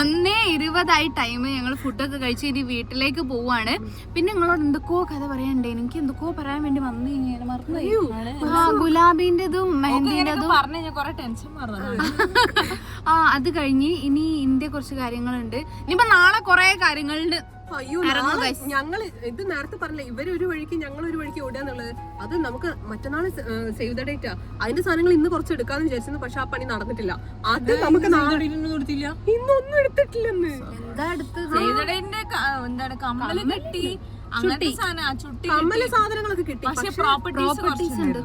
1:20 ടൈം. ഞങ്ങൾ ഫുഡൊക്കെ കഴിച്ച് ഇനി വീട്ടിലേക്ക് പോവാണ്. പിന്നെ നിങ്ങളോട് എന്തൊക്കെയോ കഥ പറയാനുണ്ട്. എനിക്ക് എന്തൊക്കെയോ പറയാൻ വേണ്ടി വന്നു കഴിഞ്ഞാൽ മറന്നു. ഗുലാബിന്റെതും മെഹന്തിന്റെതും അത് കഴിഞ്ഞ് ഇനി ഇന്റെ കുറച്ച് കാര്യങ്ങളുണ്ട്. ഇനിയിപ്പോ നാളെ കുറെ കാര്യങ്ങളുണ്ട്. ഞങ്ങൾ ഇത് നേരത്തെ പറഞ്ഞില്ല, ഇവരൊരു വഴിക്ക് ഞങ്ങൾ ഒരു വഴിക്ക് ഓടുക എന്നുള്ളത്. അത് നമുക്ക് മറ്റന്നാൾ സേവ് ദ ഡേറ്റാ. അതിന്റെ സാധനങ്ങൾ ഇന്ന് കുറച്ച് എടുക്കാന്ന് വിചാരിച്ചു, പക്ഷെ ആ പണി നടന്നിട്ടില്ല. അത് നമുക്ക് ഇന്നൊന്നും എടുത്തിട്ടില്ലെന്ന്. എന്താ എടുത്തത്? എന്താണ് കമ്മല് കെട്ടി അങ്ങനത്തെ സാധനം ചുട്ടി കമ്മല് സാധനങ്ങളൊക്കെ കിട്ടി. പക്ഷെ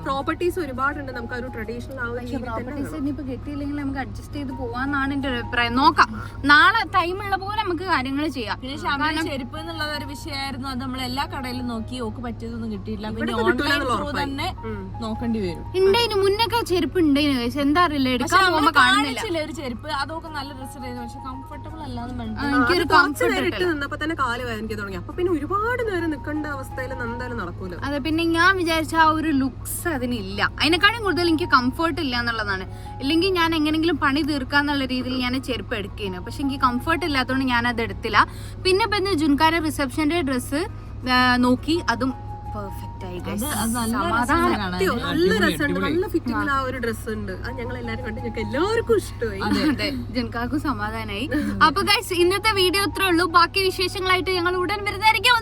പ്രോപ്പർട്ടീസ് ഒരുപാടുണ്ട്. നമുക്ക് ആ ഒരു ട്രഡീഷണൽ ആ ഒരു രീതി തന്നെ പ്രോപ്പർട്ടീസ് ഇനിയിപ്പോ കിട്ടിയില്ലെങ്കിൽ നമുക്ക് അഡ്ജസ്റ്റ് ചെയ്ത് പോവാന്നാണ് എന്റെ ഒരു അഭിപ്രായം. നോക്കാം, നാളെ ടൈമുള്ള പോലെ നമുക്ക് കാര്യങ്ങൾ ചെയ്യാം. പിന്നെ ഷാമിന് ചെരുപ്പ് എന്നുള്ളത് ഒരു വിഷയമായിരുന്നു. അത് നമ്മൾ എല്ലാ കടയിലും നോക്കി ഓക്ക് പറ്റിയതൊന്നും കിട്ടിയില്ല. പിന്നെ ഓൺലൈൻ ത്രൂ തന്നെ നോക്കേണ്ടി വരും. ഉണ്ടേനു മുന്നൊക്കെ ചെരുപ്പ് ഉണ്ടേനു, എന്താ അറിയില്ല, എടുക്കാൻ പോകുമ്പോ കാണുന്നില്ല. ഒരു ചെരുപ്പ് അതൊക്കെ നല്ല ഡ്രസ് ആയിരുന്നു, പക്ഷെ കംഫർട്ടബിൾ അല്ലാതെ എനിക്കൊരു കുറച്ച് നേരം ഇട്ട് നിന്നപ്പോ തന്നെ കാല് വേദനിക്കാൻ തുടങ്ങി. അപ്പൊ പിന്നെ ഒരുപാട് നേരം നിൽക്കേണ്ട അവസ്ഥയിൽ എന്തായാലും നടക്കൂല. അതെ, പിന്നെ ഞാൻ വിചാരിച്ച ആ ഒരു ലുക്സ് അതിനില്ല. അതിനെക്കാളും കൂടുതൽ എനിക്ക് കംഫർട്ട് ഇല്ല എന്നുള്ളതാണ്. ഇല്ലെങ്കിൽ ഞാൻ എങ്ങനെങ്കിലും പണി തീർക്കാന്നുള്ള രീതിയിൽ ഞാൻ ചെരുപ്പ് എടുക്കേനു. പക്ഷെ എനിക്ക് കംഫർട്ട് ഇല്ലാത്തതുകൊണ്ട് ഞാൻ അത് എടുത്തില്ല. പിന്നെ ഇപ്പൊ ജുൻകാരെ റിസപ്ഷന്റെ ഡ്രസ്സ് നോക്കി, അതും പെർഫെക്റ്റ് ആയി. നല്ല രസമുണ്ട്, നല്ല ഫിറ്റിംഗ് ആ ഒരു ഡ്രസ് ഉണ്ട്. അത് ഞങ്ങൾ എല്ലാരും കണ്ട് ഞങ്ങൾക്ക് എല്ലാവർക്കും ഇഷ്ടമായി. അതെ, ജുൻകാർക്കും സമാധാനായി. അപ്പൊ ഗൈസ്, ഇന്നത്തെ വീഡിയോ ഇത്രേ ഉള്ളൂ. ബാക്കി വിശേഷങ്ങളായിട്ട് ഞങ്ങൾ ഉടൻ വരുന്നതായിരിക്കും.